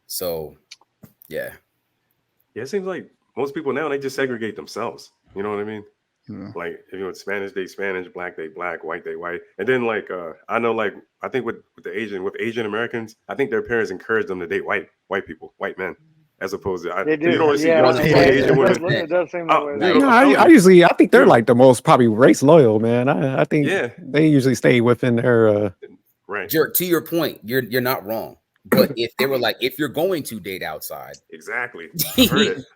S5: So, yeah.
S2: Yeah, it seems like most people now, they just segregate themselves. You know what I mean?
S3: Yeah.
S2: Like, it's Spanish, they Spanish, black, they black, white, they white. And then like, I know, like, I think with Asian Americans, I think their parents encourage them to date white people, white men, as opposed to,
S8: They do.
S2: you don't want to see
S8: Yeah,
S2: Asian women.
S8: it does seem that way.
S2: dude,
S1: I think they're like the most probably race loyal, man. I think they usually stay within their
S2: right.
S5: Jerk, to your point, you're not wrong. But if they were like, if you're going to date outside,
S2: exactly,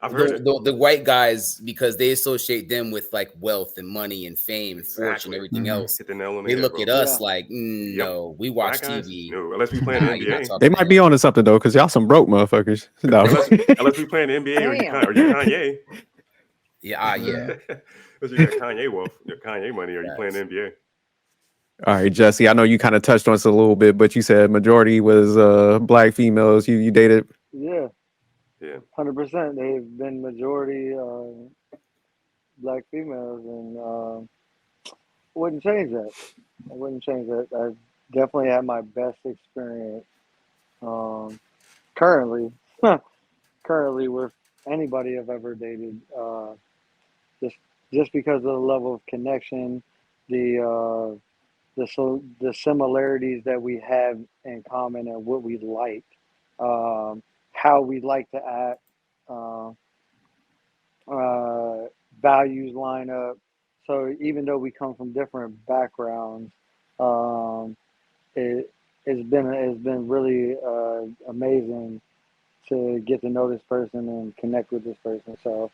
S2: I've heard it.
S5: The white guys, because they associate them with like wealth and money and fame and fortune and everything else,
S2: Hit the nail on the
S5: they
S2: head,
S5: look
S2: bro.
S5: at us like, no, we watch TV.
S2: No, unless we playing the NBA.
S1: They might be onto something though, because y'all some broke motherfuckers. No.
S2: unless we playing the NBA or you're Kanye.
S5: Yeah.
S2: Unless you got Kanye wealth, your Kanye money, or you playing the NBA.
S1: All right, Jessie, I know you kind of touched on this a little bit, but you said majority was black females you dated.
S8: Yeah.
S2: Yeah.
S8: 100%. They've been majority black females, and wouldn't change that. I wouldn't change that. I definitely had my best experience currently with anybody I've ever dated. Just because of the level of connection, the similarities that we have in common and what we like, how we like to act, values line up. So even though we come from different backgrounds, it's been really amazing to get to know this person and connect with this person. So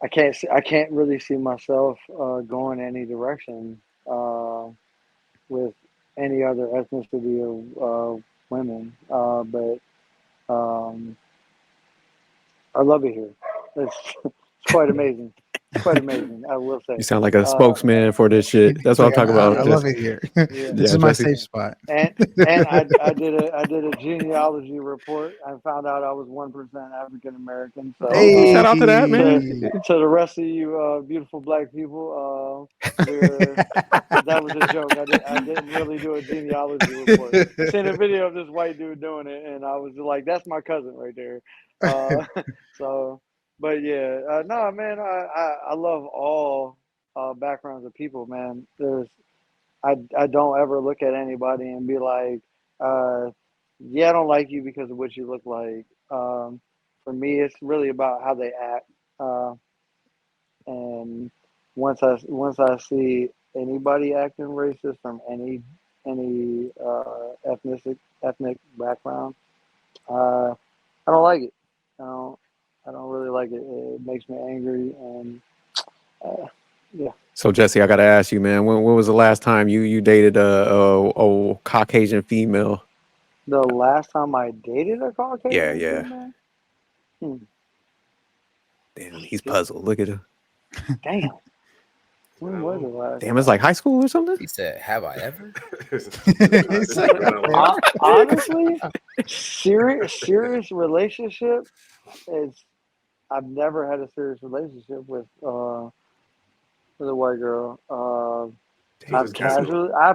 S8: I can't really see myself going any direction with any other ethnicity of women. But I love it here. It's quite amazing. Quite amazing, I will say.
S1: You sound like a spokesman for this shit. That's what I'm talking about.
S3: I love it here. This is my safe spot.
S8: And I did a genealogy report. I found out I was 1% African American. So
S1: shout out to that, man.
S8: To the rest of you beautiful black people, that was a joke. I didn't really do a genealogy report. I seen a video of this white dude doing it, and I was like, "That's my cousin right there." But yeah, no, man, I love all backgrounds of people, man. I don't ever look at anybody and be like, yeah, I don't like you because of what you look like. For me, it's really about how they act. And once I see anybody acting racist from any ethnic background, don't like it. I don't really like it. It makes me angry, and yeah.
S1: So Jesse, I gotta ask you, man, when was the last time you dated a Caucasian female?
S8: The last time I dated a
S1: Yeah,
S8: Caucasian
S1: yeah.
S8: female,
S1: Damn, he's puzzled. Look at him.
S8: damn. When was the last?
S1: Damn, it's like high school or something.
S5: He said, "Have I ever?"
S8: Honestly, serious relationship is. I've never had a serious relationship with a white girl. I've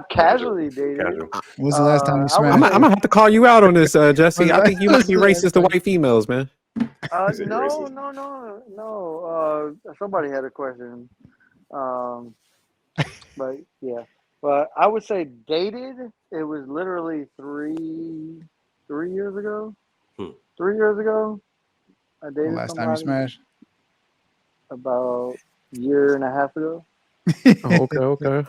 S8: casually dated.
S2: Casual.
S3: When was the last time you
S8: I
S3: smashed?
S8: would
S1: I'm gonna have to call you out on this, Jesse. I think you might be
S3: What's the
S1: racist to white females, man.
S2: Is it racist?
S8: no. Somebody had a question. But yeah. But I would say dated. It was literally 3 years ago. 3 years ago, I dated
S3: Last time you
S8: somebody
S3: smashed?
S8: about a year and a half ago.
S1: Oh, okay.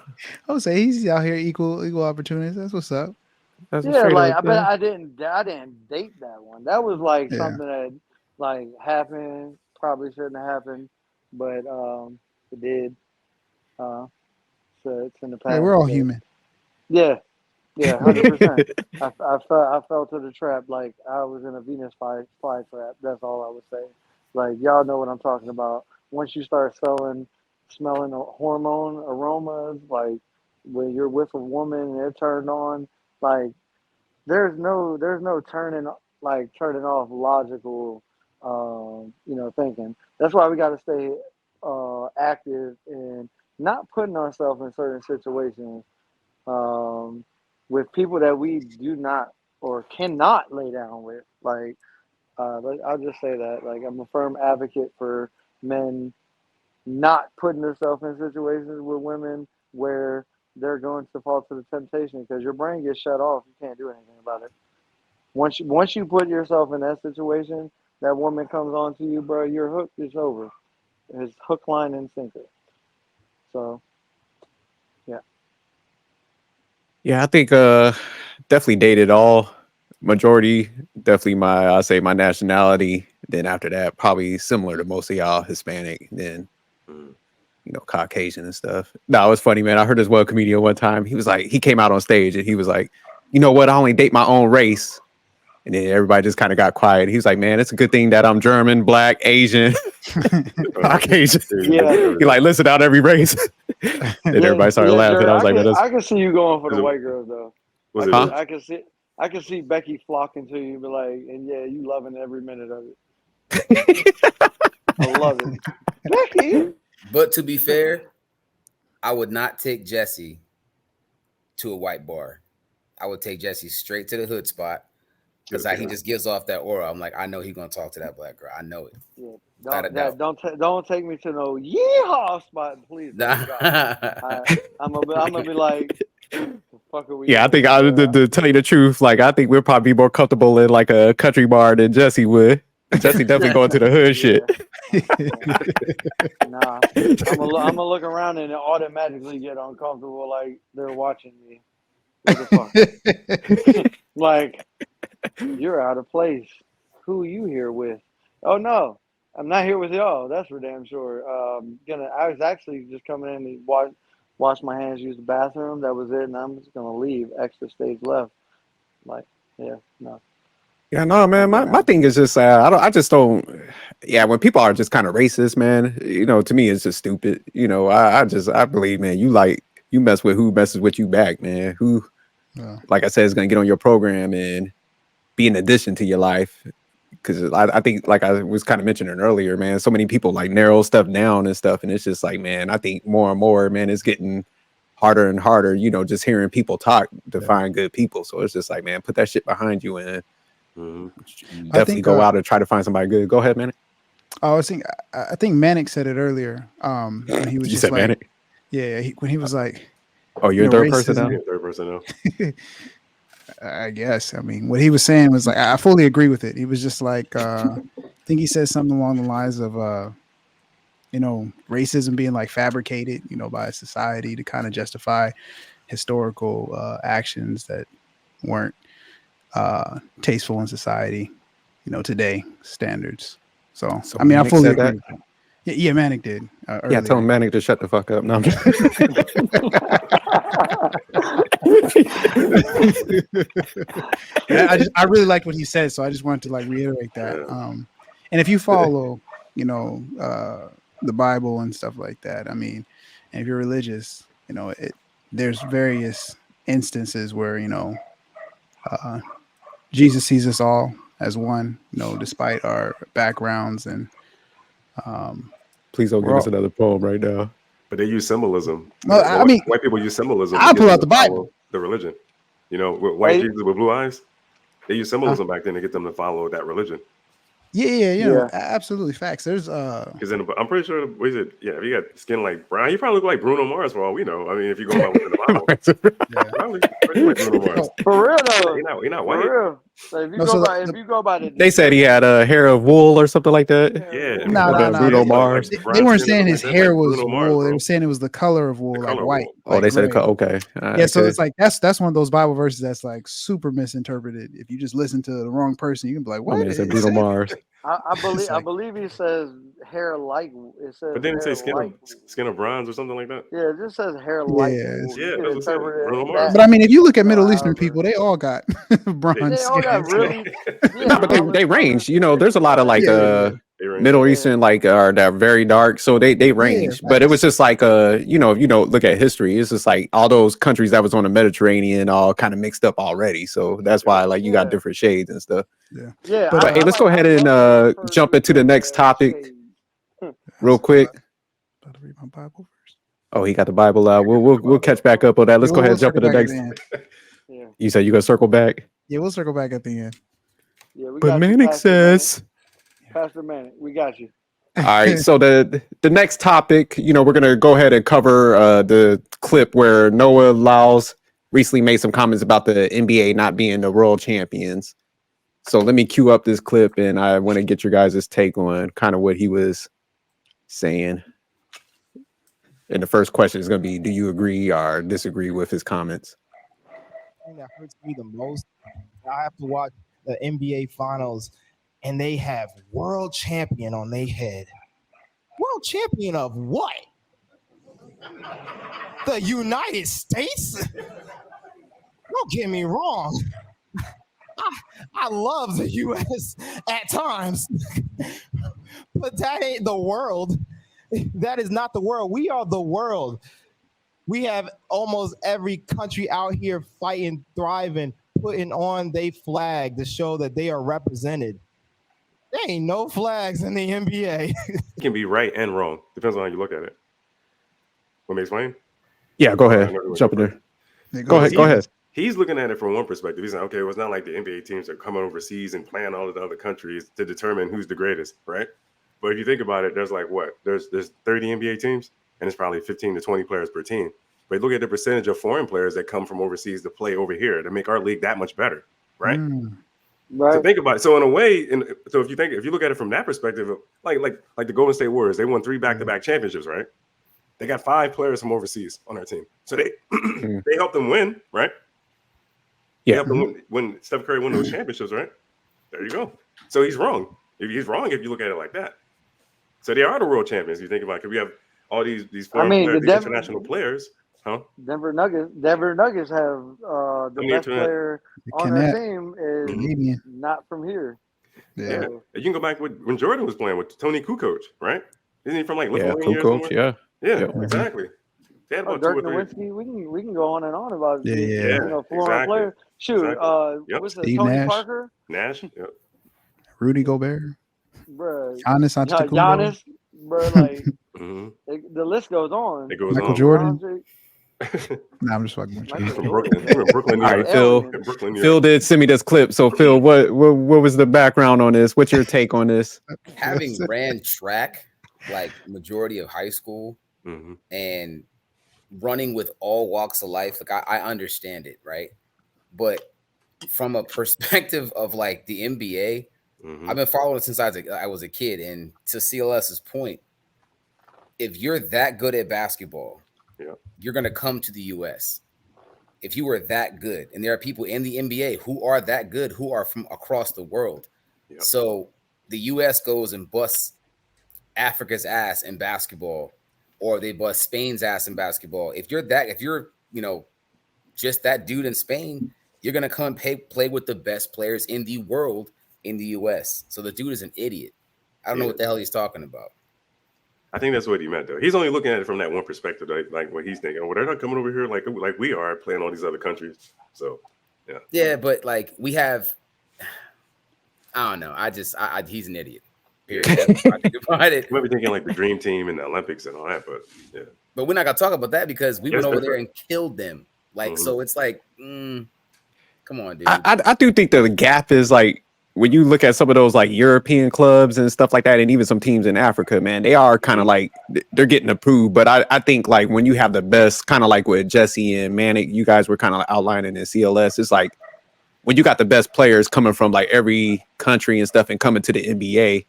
S3: I would say he's out here equal opportunities. That's what's up.
S1: That's
S8: Yeah,
S1: straight
S8: like
S1: up,
S8: but
S1: man.
S8: I didn't date that one. That was like
S3: Yeah.
S8: something that like happened, probably shouldn't have happened, but it did. So it's in the past.
S3: Hey, we're all
S8: but-
S3: human.
S8: Yeah, 100%. I fell to the trap like I was in a Venus fly trap. That's all I would say. Like y'all know what I'm talking about. Once you start smelling hormone aromas, like when you're with a woman and they're turned on, like there's no turning off logical thinking. That's why we got to stay active and not putting ourselves in certain situations with people that we do not or cannot lay down with. Like I'll just say that, like, I'm a firm advocate for men not putting themselves in situations with women where they're going to fall to the temptation, because your brain gets shut off. You can't do anything about it. Once you put yourself in that situation, that woman comes on to you, bro, you're hooked. It's over. It's hook, line, and sinker. So, yeah.
S1: Yeah, I think definitely dated all majority, definitely I say my nationality. Then after that, probably similar to most of y'all, Hispanic, then Caucasian and stuff. No, it was funny, man. I heard this one comedian one time. He was like, he came out on stage and he was like, you know what? I only date my own race. And then everybody just kind of got quiet. He was like, man, it's a good thing that I'm German, Black, Asian, Caucasian.
S8: Yeah.
S1: He like listed out every race. And everybody started laughing. I was like, man,
S8: I can see you going for the white girls though.
S2: Was it?
S8: I can see Becky flocking to you, be like, and yeah, you loving every minute of it. I love it, Becky.
S5: But to be fair, I would not take Jessie to a white bar. I would take Jessie straight to the hood spot, because he just gives off that aura. I'm like, I know he's gonna talk to that black girl. I know it.
S8: Yeah. Don't take me to no yeehaw spot, please.
S5: Nah.
S8: I'm gonna be like, the fuck are we?
S1: yeah, I think to tell you the truth, like I think we'll probably be more comfortable in like a country bar than Jesse would. Jesse definitely going to the hood shit.
S8: Nah, I'm gonna look around and automatically get uncomfortable, like they're watching me. What the fuck? Like, you're out of place. Who are you here with? Oh no, I'm not here with y'all. That's for damn sure. I was actually just coming in to wash my hands, use the bathroom. That was it, and I'm just gonna leave. Extra stage left. Like, yeah, no.
S1: Yeah, no, man. My thing is just I just don't. Yeah, when people are just kind of racist, man, to me it's just stupid. I believe, man, you mess with who messes with you back, man. Who, like I said, is gonna get on your program and be an addition to your life. Because I think, like I was kind of mentioning earlier, man, so many people like narrow stuff down and stuff, and it's just like, man, I think more and more, man, it's getting harder and harder. Just hearing people talk to find good people. So it's just like, man, put that shit behind you and definitely go out and try to find somebody good. Go ahead, Manic.
S3: I think Manic said it earlier. When he was
S1: You
S3: just
S1: said
S3: like,
S1: Manic?
S3: Yeah, when he was like,
S1: oh, you're third person now?
S2: Yeah, third person now.
S3: I guess. I mean, what he was saying was like, I fully agree with it. He was just like, I think he said something along the lines of, racism being like fabricated, by society to kind of justify historical actions that weren't tasteful in society. today standards. So,
S1: So
S3: I mean, I
S1: Manic
S3: fully
S1: said
S3: agree
S1: that?
S3: with that. Yeah, Manic did.
S1: Yeah,
S3: Earlier.
S1: tell Manic to shut the fuck up. No, I'm just-
S3: I really liked what he said, so I just wanted to like reiterate that. And if you follow, the Bible and stuff like that, I mean, and if you're religious, there's various instances where Jesus sees us all as one, despite our backgrounds and
S1: please don't give
S3: we're
S1: us
S3: all,
S1: another poem right now.
S2: But they use symbolism.
S3: No, I mean,
S2: white people use symbolism.
S3: I'll
S2: to
S3: pull
S2: get
S3: out
S2: them
S3: the
S2: to
S3: Bible.
S2: follow the religion. White
S8: Hey.
S2: Jesus with blue eyes. They use symbolism back then to get them to follow that religion.
S3: Yeah, absolutely facts. There's
S2: Because I'm pretty sure, what is it? Yeah, if you got skin like brown, you probably look like Bruno Mars for all we know. I mean, if you go by what's in the Bible, probably pretty much Bruno Mars.
S8: For real though.
S2: He not white.
S8: For real. So if you go by the
S1: They said he had a hair of wool or something like that.
S2: Yeah.
S3: No.
S1: Bruno Mars.
S3: They weren't saying his
S2: Like
S3: hair was
S2: Bruno
S3: wool.
S2: Mars,
S3: They
S2: bro.
S3: were saying it was the color of wool, like
S2: color of
S3: white.
S2: wool.
S1: Oh,
S3: like
S1: they said
S3: gray.
S1: okay.
S3: Yeah, so it's like that's one of those Bible verses that's like super misinterpreted. If you just listen to the wrong person, you can be like,
S1: I
S3: "What?"
S1: mean, it said Bruno Mars.
S8: I believe he says hair like it says.
S2: But then it
S8: hair
S2: say
S8: like,
S2: skin of bronze or something like that.
S8: Yeah, it just says hair like.
S3: Yeah,
S8: wool.
S2: Yeah,
S8: You can
S2: that's what I'm saying.
S8: interpret it
S2: Bruno
S8: that.
S2: Mars.
S3: But I mean, if you look at Middle Eastern
S8: however.
S3: people, they all got bronze
S8: They all got
S3: skin.
S8: really.
S1: No, but they range. There's a lot of like Middle Eastern like are that very dark, so they range. But it was just like if you look at history, it's just like all those countries that was on the Mediterranean all kind of mixed up already. So that's why like you got different shades and stuff.
S8: Yeah.
S1: But hey, let's go ahead and jump into the next topic real quick.
S3: About to read my Bible first.
S1: Oh, he got the Bible out. We'll catch back up on that. Let's go ahead and jump to the next.
S8: Yeah.
S1: You said you gonna circle back?
S3: Yeah, we'll circle back at the end.
S8: Yeah, we
S1: But
S8: got
S1: Manic says.
S8: Pastor Manic, we got you.
S1: All right, so the next topic, we're gonna go ahead and cover the clip where Noah Lyles recently made some comments about the NBA not being the world champions. So let me cue up this clip, and I want to get your guys' take on kind of what he was saying. And the first question is gonna be, do you agree or disagree with his comments?
S9: The thing that hurts me the most, I have to watch the NBA finals and they have world champion on their head. World champion of what? The United States? Don't get me wrong. I love the US at times, but that ain't the world. That is not the world. We are the world. We have almost every country out here fighting, thriving, putting on their flag to show that they are represented. There ain't no flags in the NBA.
S2: It can be right and wrong. Depends on how you look at it. Want me to explain?
S1: Yeah, go ahead. Jump in there. Go ahead.
S2: He's looking at it from one perspective. He's like, okay, well, it's not like the NBA teams are coming overseas and playing all of the other countries to determine who's the greatest, right? But if you think about it, there's like what? There's 30 NBA teams, and it's probably 15 to 20 players per team. But look at the percentage of foreign players that come from overseas to play over here to make our league that much better, right?
S8: Right.
S2: So think about it. So in a way, so if you look at it from that perspective, like the Golden State Warriors, they won 3 back-to-back championships, right? They got 5 players from overseas on their team, so they they helped them win, right?
S1: Yeah.
S2: They helped them when Steph Curry won those championships, right? There you go. So he's wrong. He's wrong if you look at it like that. So they are the world champions. You think about it, because we have all these foreign players, these international players, huh?
S8: Denver Nuggets have the best player on their team is not from here.
S2: Yeah. So, you can go back when Jordan was playing with Tony Kukoc, right? Isn't he from like
S1: Lithuania? Yeah,
S2: exactly. They had about
S8: Dirk
S2: 2 or 3.
S8: Nowitzki. We can go on and on about
S2: Florida
S8: players. Shoot, what's it? Tony
S3: Nash.
S8: Parker,
S2: Nash, yep.
S3: Rudy Gobert,
S8: bro,
S3: Giannis Antetokounmpo,
S8: Giannis, bro, like the list goes on.
S2: It goes
S3: Michael
S2: on.
S3: Jordan. Nah, I'm just fucking with you.
S2: From Brooklyn.
S1: All right, Phil did send me this clip. So Phil, what was the background on this? What's your take on this?
S5: Having ran track like majority of high school and running with all walks of life, like I understand it, right? But from a perspective of like the NBA, I've been following it since I was a kid. And to CLS's point, if you're that good at basketball, you're going to come to the US. If you were that good, and there are people in the NBA who are that good, who are from across the world,
S2: Yep.
S5: So the U.S. goes and busts Africa's ass in basketball, or they bust Spain's ass in basketball. If you're just that dude in Spain, you're gonna come play with the best players in the world in the U.S. So the dude is an idiot. I don't know what the hell he's talking about.
S2: I think that's what he meant, though. He's only looking at it from that one perspective, like what he's thinking. Oh, they're not coming over here like we are playing all these other countries. So, yeah.
S5: Yeah, but like we have, I don't know. He's an idiot. Period. That's what I think about it.
S2: You might be thinking like the Dream Team and the Olympics and all that, but yeah.
S5: But we're not gonna talk about that because we went over there
S2: different.
S5: and killed them. Like, so it's like, come on, dude.
S1: I do think the gap is like when you look at some of those like European clubs and stuff like that, and even some teams in Africa, man, they are kind of like they're getting approved. But I think like when you have the best, kind of like with Jessie and Manic, you guys were kind of outlining in CLS. It's like when you got the best players coming from like every country and stuff and coming to the NBA.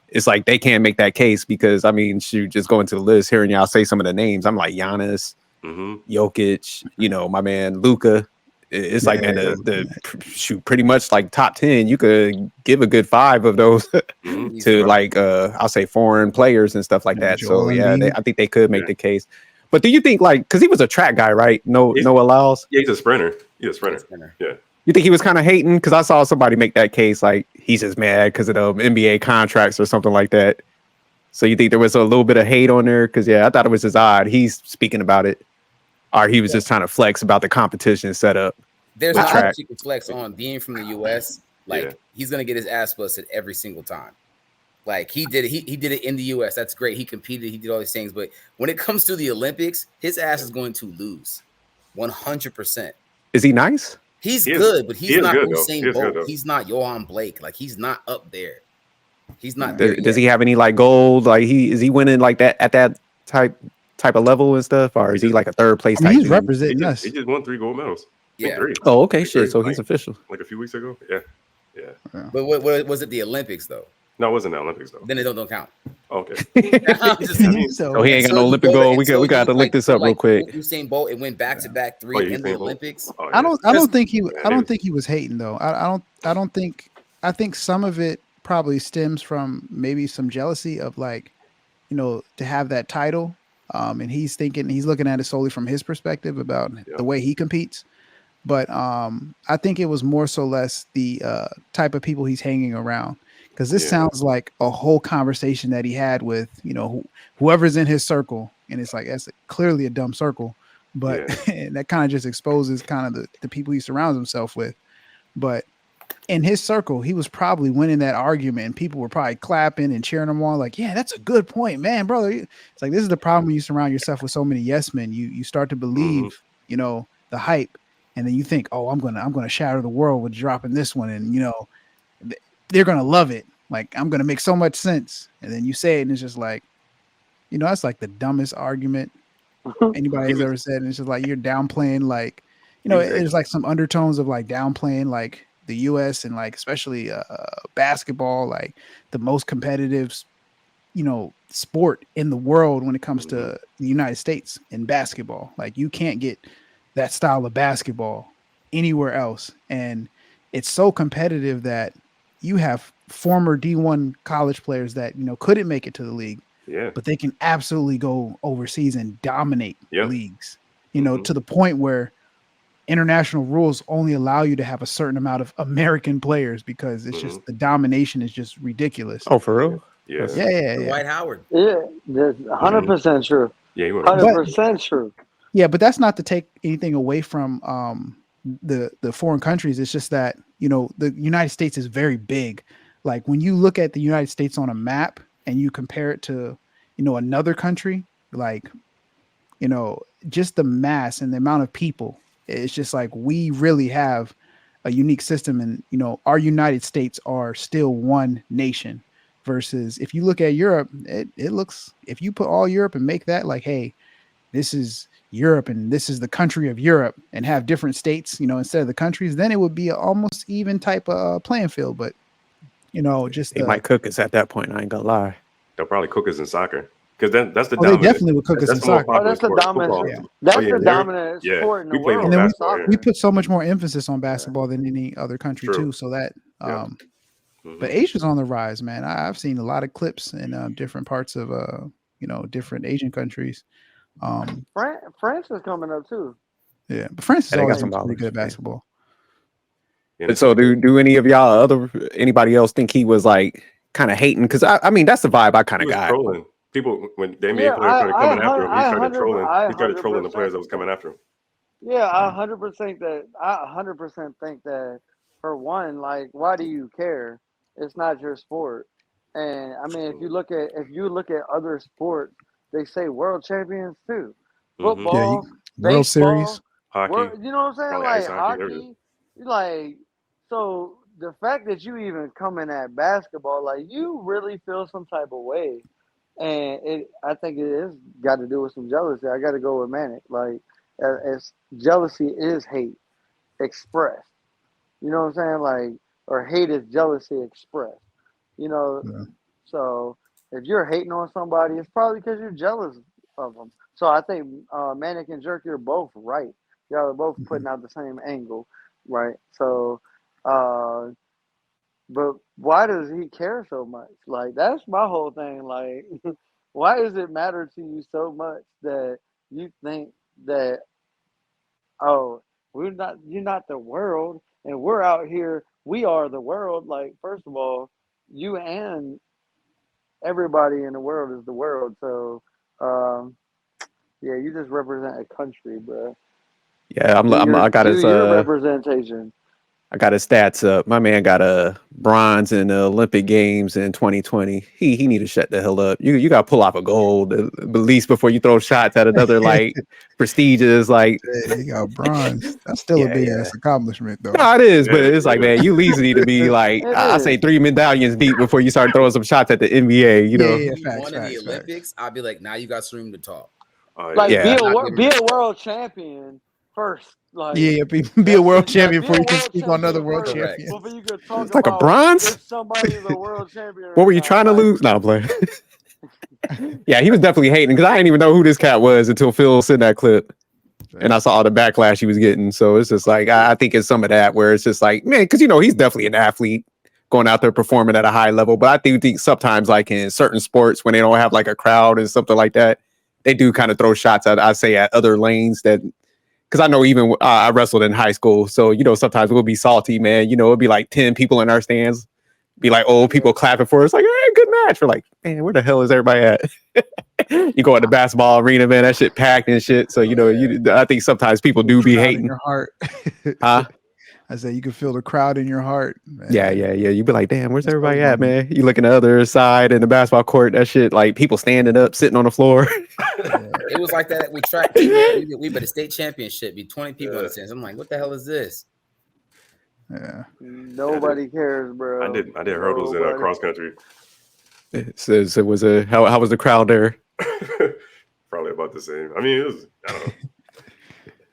S1: It's like they can't make that case because I mean, shoot, just going to the list, hearing y'all say some of the names. I'm like Giannis, Jokic, my man Luka. It's like man, the shoot, pretty much like top 10. You could give a good 5 of those to like I'll say foreign players and stuff like that. So yeah, I think they could make the case. But do you think like because he was a track guy, right? Noah Lyles.
S2: Yeah, he's a sprinter. He's a sprinter. Yeah.
S1: You think he was kind of hating? Because I saw somebody make that case like he's just mad because of the NBA contracts or something like that. So you think there was a little bit of hate on there? Because yeah, I thought it was just odd. He's speaking about it. Or he was just trying to flex about the competition setup.
S5: There's a lot you can flex on being from the US. Like he's gonna get his ass busted every single time. Like he did it. He did it in the US. That's great. He competed. He did all these things. But when it comes to the Olympics, his ass is going to lose 100%.
S1: Is he nice?
S5: He's good, but he's not Usain Bolt. He's not Johan Blake. Like he's not up there. He's not there.
S1: Does he have any like gold? Like is he winning like that at that type of level and stuff, or is he like a third place?
S3: I mean, he's representing us.
S2: He just won 3 gold medals.
S5: Yeah.
S2: 3.
S1: Oh, okay, shit. So he's official.
S2: Like a few weeks ago. Yeah.
S5: But what was it? The Olympics though?
S2: No, it wasn't the Olympics though.
S5: Then it don't count.
S2: Okay.
S1: So he ain't got no Olympic gold. We got to look this up real quick.
S5: Usain Bolt, it went back to back 3 in the Olympics.
S2: Oh, yeah.
S3: I don't think he was hating though. I think some of it probably stems from maybe some jealousy of like, to have that title. And he's looking at it solely from his perspective about the way he competes. But I think it was more so less the type of people he's hanging around. Because this sounds like a whole conversation that he had with, whoever's in his circle. And it's like, that's clearly a dumb circle. But that kind of just exposes kind of the people he surrounds himself with. But in his circle, he was probably winning that argument. And people were probably clapping and cheering him on. Like, yeah, that's a good point, man, brother. It's like, this is the problem when you surround yourself with so many yes men. You start to believe, the hype. And then you think, oh, I'm gonna shatter the world with dropping this one. And, they're going to love it. Like, I'm going to make so much sense. And then you say it and it's just like, that's like the dumbest argument anybody has ever said. And it's just like, you're downplaying, like, there's like some undertones of like downplaying, like the US and like, especially basketball, like the most competitive, sport in the world when it comes to the United States in basketball. Like you can't get that style of basketball anywhere else. And it's so competitive that you have former D1 college players that, couldn't make it to the league, but they can absolutely go overseas and dominate leagues, to the point where international rules only allow you to have a certain amount of American players because it's just the domination is just ridiculous.
S1: Oh, for real?
S2: Yeah.
S5: Dwight Howard.
S8: Yeah, that's 100% true.
S2: Yeah,
S8: 100% true.
S3: Yeah, but that's not to take anything away from the foreign countries. It's just that, the United States is very big. Like when you look at the United States on a map and you compare it to, another country, like, just the mass and the amount of people, it's just like we really have a unique system. And, our United States are still one nation versus if you look at Europe, it looks, if you put all Europe and make that like, hey, this is Europe and this is the country of Europe and have different states, instead of the countries, then it would be an almost even type of playing field. But, just
S1: they might cook us at that point. I ain't gonna lie.
S2: They'll probably cook us in soccer because that's the
S3: dominant. They definitely would cook us in soccer.
S8: That's the dominant. That's the dominant sport in the world.
S3: And then we put so much more emphasis on basketball than any other country too. So that, But Asia's on the rise, man. I've seen a lot of clips in different parts of different Asian countries.
S8: France is coming up too.
S3: Yeah, but France is
S1: they got
S3: always
S1: some
S3: been pretty
S1: ballers,
S3: good at
S1: yeah.
S3: basketball.
S2: Yeah,
S1: But so do any of y'all anybody else think he was like kind of hating? Because I mean that's the vibe I kind
S2: he
S1: of
S2: was
S1: got.
S2: trolling people when the NBA
S8: Yeah,
S2: players started coming after him. He
S8: I
S2: started trolling. He started
S8: 100%
S2: trolling the players that was coming after him.
S8: Yeah, I 100% that I 100% think that for one, like, why do you care? It's not your sport. And I mean, if you look at other sports, they say world champions too. Football,
S3: World Series,
S8: baseball,
S2: hockey,
S8: you know what I'm saying?
S2: probably
S8: Like
S2: ice hockey. Everything.
S8: hockey, like, so the fact that you even coming at basketball, like, you really feel some type of way. And I think it is got to do with some jealousy. I got to go with Manic. Like, as jealousy is hate expressed. You know what I'm saying? Like, or hate is jealousy expressed. You know, so if you're hating on somebody, it's probably because you're jealous of them. So I think Manic and Jerk, you're both right. Y'all are both putting out the same angle, right? So, but why does he care so much? Like, that's my whole thing. Like, why does it matter to you so much that you think that, oh, you're not the world, and we're out here, we are the world. Like, first of all, you and everybody in the world is the world. So, yeah, you just represent a country, bro.
S1: Yeah, I got his
S8: your representation.
S1: I got his stats up. My man got a bronze in the Olympic Games in 2020. He need to shut the hell up. You got to pull off a gold at least before you throw shots at another like prestigious like.
S3: Yeah, he got bronze. That's still a big ass accomplishment, though.
S1: No, it is, but it's like, man, you at least need to be like, I say 3 medallions deep before you start throwing some shots at the NBA. You know,
S5: If you won in the Olympics, I'd be like, now you got some room to talk.
S8: Like, be a world champion first. Like,
S3: be a world champion before you can speak on other world champions.
S8: Before you could talk
S1: it's like
S8: about
S1: a bronze.
S8: if somebody's a world champion.
S1: What were you trying to lose? No, I'm playing. Yeah, he was definitely hating because I didn't even know who this cat was until Phil sent that clip. And I saw all the backlash he was getting. So it's just like, I think it's some of that where it's just like, man, because, he's definitely an athlete going out there performing at a high level. But I do think sometimes like in certain sports when they don't have like a crowd and something like that, they do kind of throw shots at, I say, at other lanes that, because I know even I wrestled in high school. So, sometimes we'll be salty, man. It'll be like 10 people in our stands. Be like old people clapping for us, like, hey, good match. We're like, man, where the hell is everybody at? You go at the basketball arena, man, that shit packed and shit. So, I think sometimes people do be hating.
S3: In your heart.
S1: Huh?
S3: I said you can feel the crowd in your heart. Man.
S1: Yeah. You be like, damn, where's everybody at, man? You look in the other side in the basketball court, that shit, like people standing up, sitting on the floor.
S5: It was like that with track. We bet a state championship, be 20 people in the stands. I'm like, what the hell is this?
S3: Yeah.
S8: Nobody cares, bro.
S2: I did hurdles in cross country.
S1: So how was the crowd there?
S2: Probably about the same. I mean, it was, I don't know.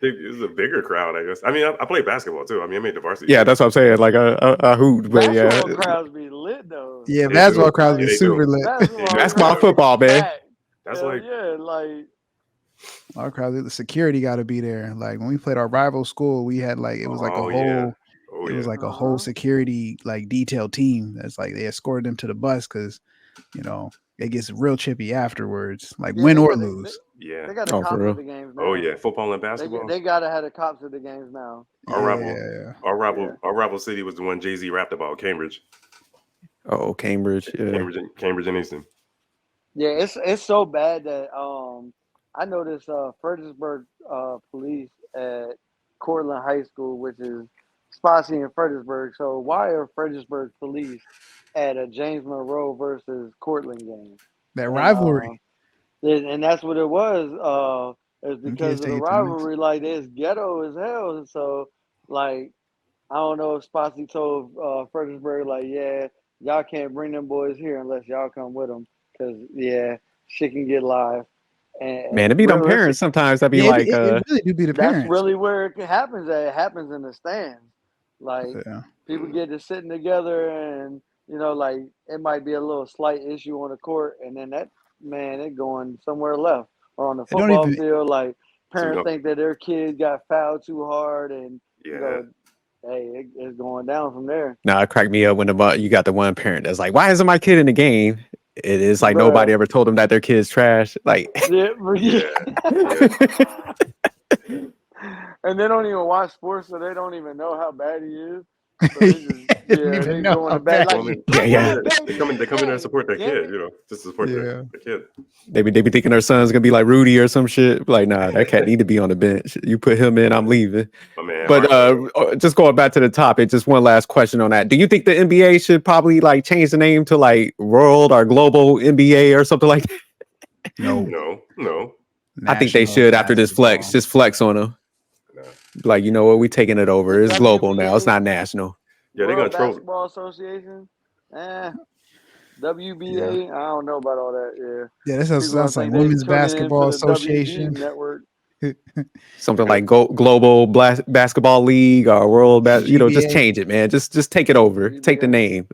S2: It was a bigger crowd, I guess. I mean, I played basketball too. I mean, I made the varsity.
S1: Yeah, that's what I'm saying. Like I hoot, but
S8: basketball crowds be lit though.
S3: Yeah, basketball crowds be super lit.
S1: Basketball, football, man.
S2: That's
S8: like
S3: our crowd. The security got to be there. Like when we played our rival school, we had like it was like a whole. It was like a whole security like detail team. That's like they escorted them to the bus because, it gets real chippy afterwards, like win or lose.
S2: Yeah,
S8: they got the cops at the games now.
S2: Oh yeah, football and basketball.
S8: They gotta have the cops at the games now.
S2: Our rival city was the one Jay-Z rapped about, Cambridge.
S1: Oh, Cambridge, yeah.
S2: Cambridge and Easton.
S8: Yeah, it's so bad that I noticed Fredericksburg police at Cortland High School, which is Spotsy in Fredericksburg. So why are Fredericksburg police at a James Monroe versus Cortland game?
S3: That rivalry.
S8: And that's what it was. It's because of the rivalry. Like, it's ghetto as hell. So, like, I don't know if Spotsy told Fredericksburg, like, yeah, y'all can't bring them boys here unless y'all come with them. Because, yeah, shit can get live. And
S1: man, it be them parents sometimes that be like,
S3: it really do be the parents.
S8: That's really where it happens. It happens in the stands. Like, people get to sitting together and, like, it might be a little slight issue on the court, and then it going somewhere left. Or on the football field, like, parents think that their kid got fouled too hard, and, Hey, it's going down from there.
S1: Nah, it cracked me up when you got the one parent that's like, "Why isn't my kid in the game?" It is like nobody
S8: Bruh.
S1: ever told them that their kid's trash. Like,
S8: Yeah,
S2: Yeah.
S8: and they don't even watch sports, so they don't even know how bad he is. So they just
S3: Didn't even
S8: they
S3: know
S8: going
S3: how
S8: to bed
S3: bad
S8: like,
S2: Well, I mean,
S8: come
S1: yeah.
S8: on, baby.
S2: they come in there and support their
S8: Damn
S2: kid,
S8: it.
S2: you know, just to support their kid.
S1: they be thinking their son's gonna be like Rudy or some shit. Like, nah, that cat need to be on the bench. You put him in, I'm leaving.
S2: My man,
S1: But just going back to the topic, just one last question on that. Do you think the NBA should probably like change the name to like World or Global NBA or something like that?
S3: No.
S2: no.
S1: I think they should after this flex, just flex on them.
S2: Nah.
S1: Like, you know what, we taking it over.
S8: The
S1: It's global now. It's
S8: WBA,
S1: not national.
S2: Yeah, they're
S8: World
S2: gonna troll.
S8: Basketball Association, WBA. I don't know about all that.
S3: Yeah, that
S8: People
S3: sounds
S8: gonna
S3: like
S8: think they
S3: Women's
S8: tuning in
S3: Basketball
S8: for the WB
S3: Association.
S8: network.
S1: Something like Global Basketball League or World you know, just
S3: GBA.
S1: change it, man. Just take it over. Take the
S8: GBA.
S1: name.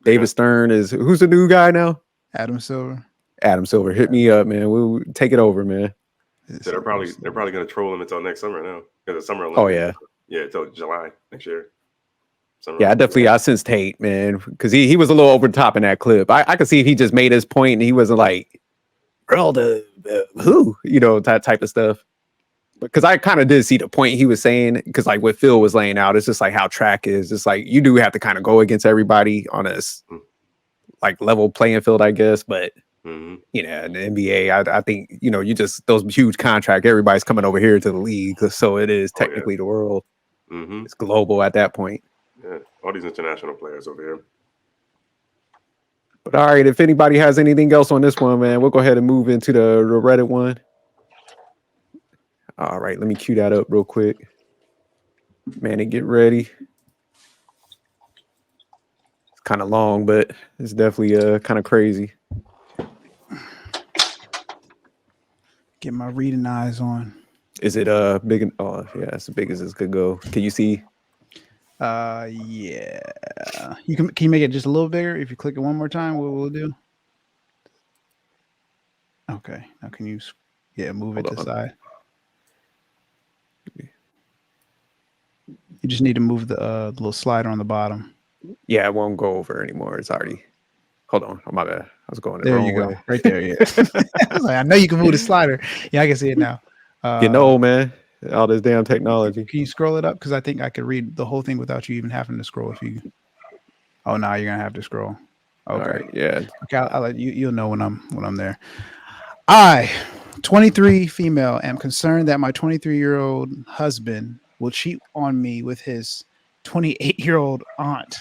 S2: They're
S1: David Stern is who's the new guy now?
S3: Adam Silver.
S1: Adam Silver. Hit me up, man. We'll take it over, man.
S2: So they're probably gonna troll him until next summer now because the summer
S1: Oh
S2: Olympics.
S1: yeah.
S2: Until July next year.
S1: Yeah, I sensed hate, man, because he was a little over the top in that clip. I could see if he just made his point and he wasn't like, "Girl, who?" You know, that type of stuff. Because I kind of did see the point he was saying, because like what Phil was laying out, it's just like how track is. It's like you do have to kind of go against everybody on a like level playing field, I guess. But you know, in the NBA, I think, you know, you just those huge contract, everybody's coming over here to the league, so it is technically the world. It's global at that point.
S2: Yeah, all these international players over here.
S1: But all right, if anybody has anything else on this one, man, we'll go ahead and move into the Reddit one. All right, let me cue that up real quick. Man, and get ready. It's kind of long, but it's definitely kind of crazy.
S3: Get my reading eyes on.
S1: Is it big? Oh yeah, it's as big as it could go. Can you see?
S3: Yeah. Can you make it just a little bigger? If you click it one more time, what will it do? Okay. Now can you move it to the side? You just need to move the little slider on the bottom.
S1: Yeah, it won't go over anymore. It's already. Hold on. Oh my bad. I was going
S3: there. You go. Right there. Yeah. I was like, I know you can move the slider. Yeah, I can see it now.
S1: Getting old, man. All this damn technology.
S3: Can you scroll it up? Because I think I could read the whole thing without you even having to scroll. If you. Oh, now you're gonna have to scroll. Okay.
S1: All right, yeah.
S3: Okay. I'll let you. You'll know when I'm there. I, 23 female, am concerned that my 23-year-old husband will cheat on me with his 28-year-old aunt.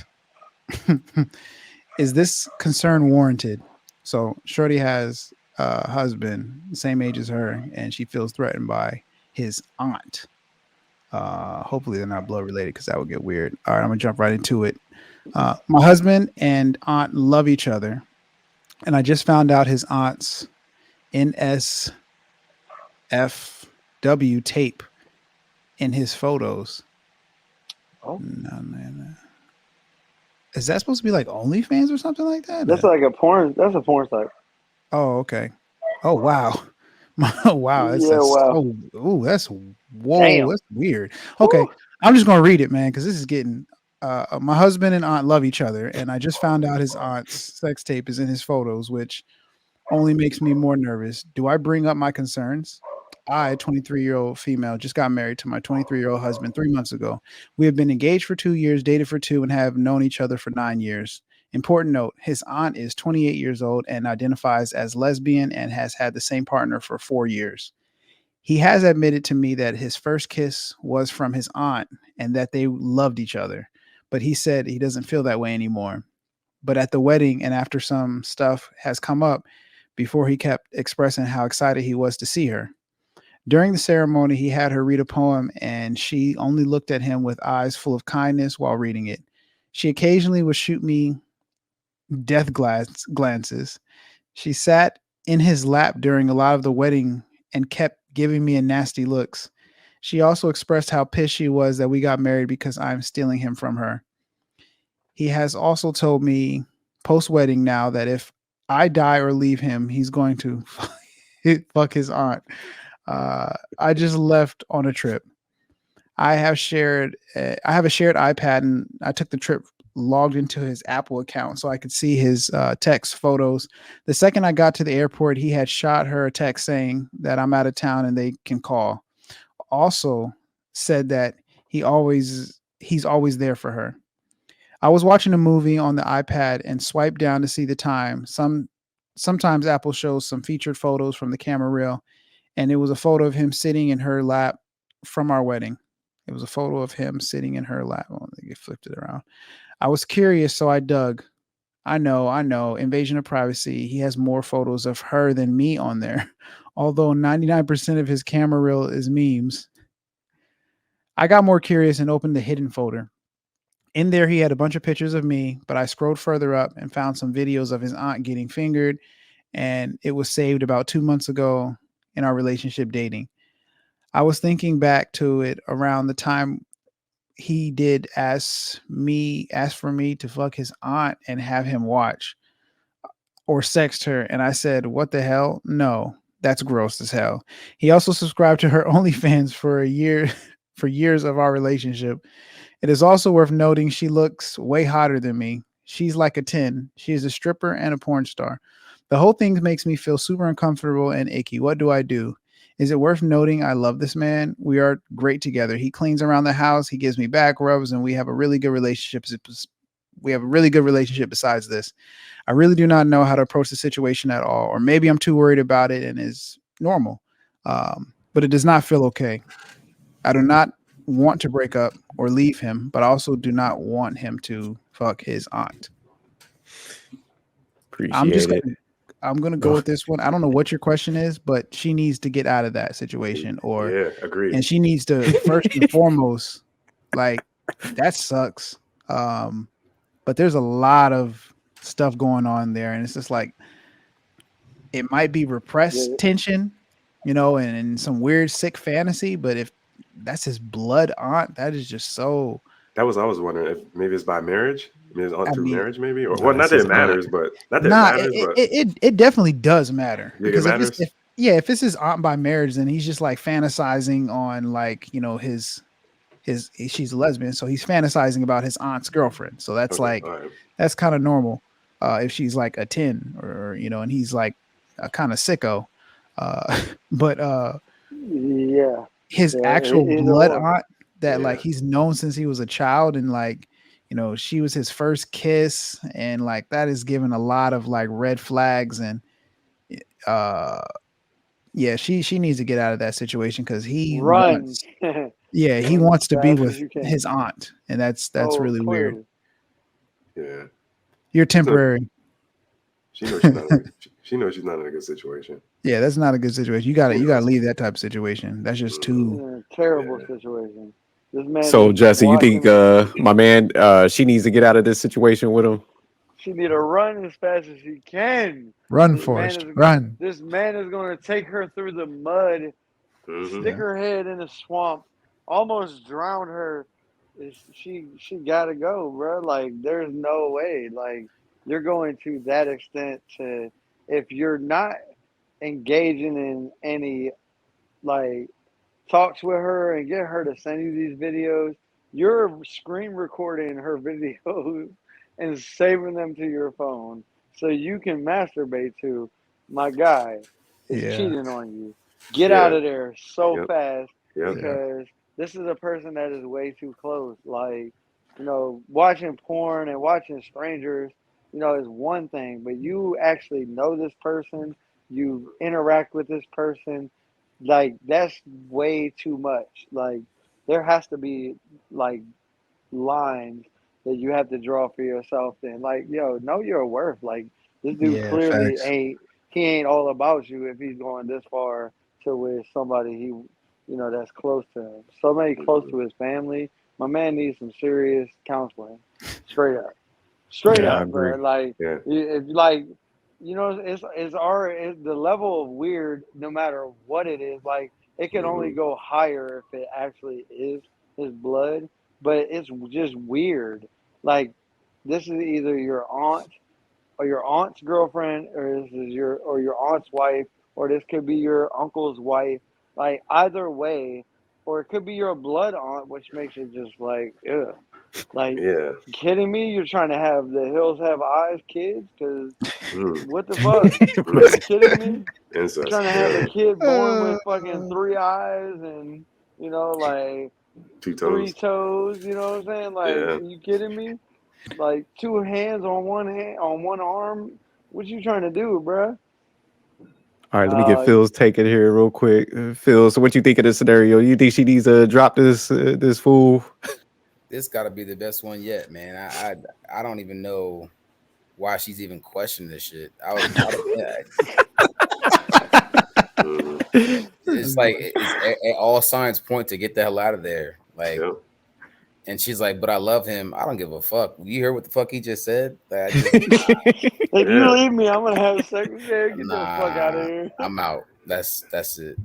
S3: Is this concern warranted? So Shorty has a husband, same age as her, and she feels threatened by his aunt. Hopefully they're not blood related because that would get weird. All right, I'm gonna jump right into it. My husband and aunt love each other, and I just found out his aunt's NSFW tape in his photos.
S8: Oh,
S3: no. Is that supposed to be like OnlyFans or something like that?
S8: That's like a porn. That's a porn site.
S3: Oh, okay. Oh, wow. Wow. That's,
S8: Yeah, wow.
S3: Oh, ooh, that's whoa.
S8: Damn.
S3: That's weird. Okay,
S8: Woo.
S3: I'm just gonna read it, man, because this is getting. My husband and aunt love each other, and I just found out his aunt's sex tape is in his photos, which only makes me more nervous. Do I bring up my concerns? I, 23-year-old female, just got married to my 23-year-old husband 3 months ago. We have been engaged for 2 years, dated for 2, and have known each other for 9 years. Important note, his aunt is 28 years old and identifies as lesbian and has had the same partner for 4 years. He has admitted to me that his first kiss was from his aunt and that they loved each other, but he said he doesn't feel that way anymore. But at the wedding and after some stuff has come up, before he kept expressing how excited he was to see her. During the ceremony, he had her read a poem and she only looked at him with eyes full of kindness while reading it. She occasionally would shoot me death glances. She sat in his lap during a lot of the wedding and kept giving me nasty looks. She also expressed how pissed she was that we got married because I'm stealing him from her. He has also told me post-wedding now that if I die or leave him, he's going to fuck his aunt. I just left on a trip. I have a shared iPad, and I took the trip logged into his Apple account so I could see his text photos. The second I got to the airport, he had shot her a text saying that I'm out of town and they can call. Also said that he's always there for her. I was watching a movie on the iPad and swiped down to see the time. Sometimes Apple shows some featured photos from the camera reel, and it was a photo of him sitting in her lap from our wedding. It was a photo of him sitting in her lap. Oh, they flipped it around. I was curious, so I dug. I know. Invasion of privacy. He has more photos of her than me on there. Although 99% of his camera reel is memes. I got more curious and opened the hidden folder. In there, he had a bunch of pictures of me, but I scrolled further up and found some videos of his aunt getting fingered, and it was saved about 2 months ago in our relationship dating. I was thinking back to it around the time he did ask for me to fuck his aunt and have him watch or sext her, and I said, "What the hell? No, that's gross as hell." He also subscribed to her OnlyFans for a year, for years of our relationship. It is also worth noting she looks way hotter than me. She's like a 10. She is a stripper and a porn star. The whole thing makes me feel super uncomfortable and icky. What do I do? Is it worth noting I love this man? We are great together. He cleans around the house, he gives me back rubs, and we have a really good relationship. Besides this. I really do not know how to approach the situation at all, or maybe I'm too worried about it and is normal. But it does not feel okay. I do not want to break up or leave him, but I also do not want him to fuck his aunt.
S1: Appreciate it.
S3: I'm gonna go with this one. I don't know what your question is, but she needs to get out of that situation,
S2: Yeah, agreed.
S3: and she needs to first and foremost, like, that sucks. But there's a lot of stuff going on there, and it's just like it might be repressed tension, and some weird sick fantasy. But if that's his blood aunt, that is just so.
S2: That was I was wondering if maybe it's by marriage. Maybe it's on through marriage, maybe, or
S1: Nah,
S2: well, not
S1: that's
S2: that
S1: his
S2: it matters, but not that it matters, but
S3: it definitely does matter,
S2: you think it
S3: because
S2: matters.
S3: if it's his aunt by marriage, then he's just like fantasizing on, like, she's a lesbian, so he's fantasizing about his aunt's girlfriend. So that's
S2: Okay,
S3: like
S2: all right.
S3: that's kind of normal. If she's like a 10, or and he's like a kind of sicko. But
S8: Yeah.
S3: his
S8: Yeah.
S3: actual
S8: Either
S3: blood
S8: or.
S3: aunt that, like,
S2: Yeah.
S3: he's known since he was a child, and like, she was his first kiss, and like that is given a lot of like red flags, and uh yeah, she needs to get out of that situation, because
S8: Run.
S3: he
S8: Run as
S3: wants to be
S8: fast as
S3: with
S8: you can.
S3: his aunt, and that's
S8: Oh,
S3: really weird.
S8: clearly.
S2: Yeah.
S3: You're
S2: So
S3: temporary.
S2: she knows she's not. She knows she's not in a good situation.
S3: Yeah, that's not a good situation. You gotta leave that type of situation. That's just too.
S8: In a terrible
S2: Yeah.
S8: situation. This man
S1: So
S8: is
S1: Jesse, you think
S8: watching.
S1: my man she needs to get out of this situation with him?
S8: She need to run as fast as she can.
S3: Run,
S8: This man
S3: Forrest,
S8: is
S3: run.
S8: this man is going to take her through the mud,
S2: Mhm.
S8: stick her head in a swamp, almost drown her. She got to go, bro. Like, there's no way. Like, you're going to that extent to, if you're not engaging in any, like, talks with her and get her to send you these videos, you're screen recording her videos and saving them to your phone so you can masturbate to. My guy is
S3: Yeah,
S8: cheating on you. Get out
S2: Yeah.
S8: of there so
S2: Yep.
S8: fast,
S2: Yep.
S8: because this is a person that is way too close. Like, watching porn and watching strangers, is one thing, but you actually know this person, you interact with this person, like, that's way too much. Like, there has to be, like, lines that you have to draw for yourself. Then, like, know your worth. Like, this dude
S3: yeah,
S8: clearly
S3: facts.
S8: ain't all about you if he's going this far to with somebody that's close to him. Somebody close to his family. My man needs some serious counseling. Straight up. Straight
S1: Yeah, I
S8: up,
S1: agree.
S8: bro. Like,
S2: Yeah.
S8: if, like, it's the level of weird, no matter what it is. Like, it can only
S2: Mhm.
S8: go higher if it actually is his blood, but it's just weird. Like, this is either your aunt or your aunt's girlfriend, or this is your aunt's wife, or this could be your uncle's wife. Like, either way, or it could be your blood aunt, which makes it just like, ugh. Like,
S2: Yeah.
S8: kidding me? You're trying to have the hills have eyes kids? Because
S2: Mm.
S8: what the fuck?
S2: Mm.
S8: You kidding me? You're
S2: Incest.
S8: trying to have a
S2: Yeah.
S8: kid born with fucking 3 eyes and, you know, like
S2: 2
S8: 3
S2: toes.
S8: toes, you know what I'm saying? Like,
S2: Yeah.
S8: you kidding me? Like 2 hands on one arm? What you trying to do, bruh?
S1: All right, let me get Phil's take it here real quick. Phil, so what you think of this scenario? You think she needs to drop this fool?
S5: This got to be the best one yet, man. I don't even know why she's even questioning this shit. It's like all signs point to get the hell out of there. Like,
S2: yeah.
S5: And she's like, "But I love him. I don't give a fuck." You hear what the fuck he just said?
S8: If you leave me, I'm gonna have sex with you. Get the fuck out of here.
S5: I'm out. That's it.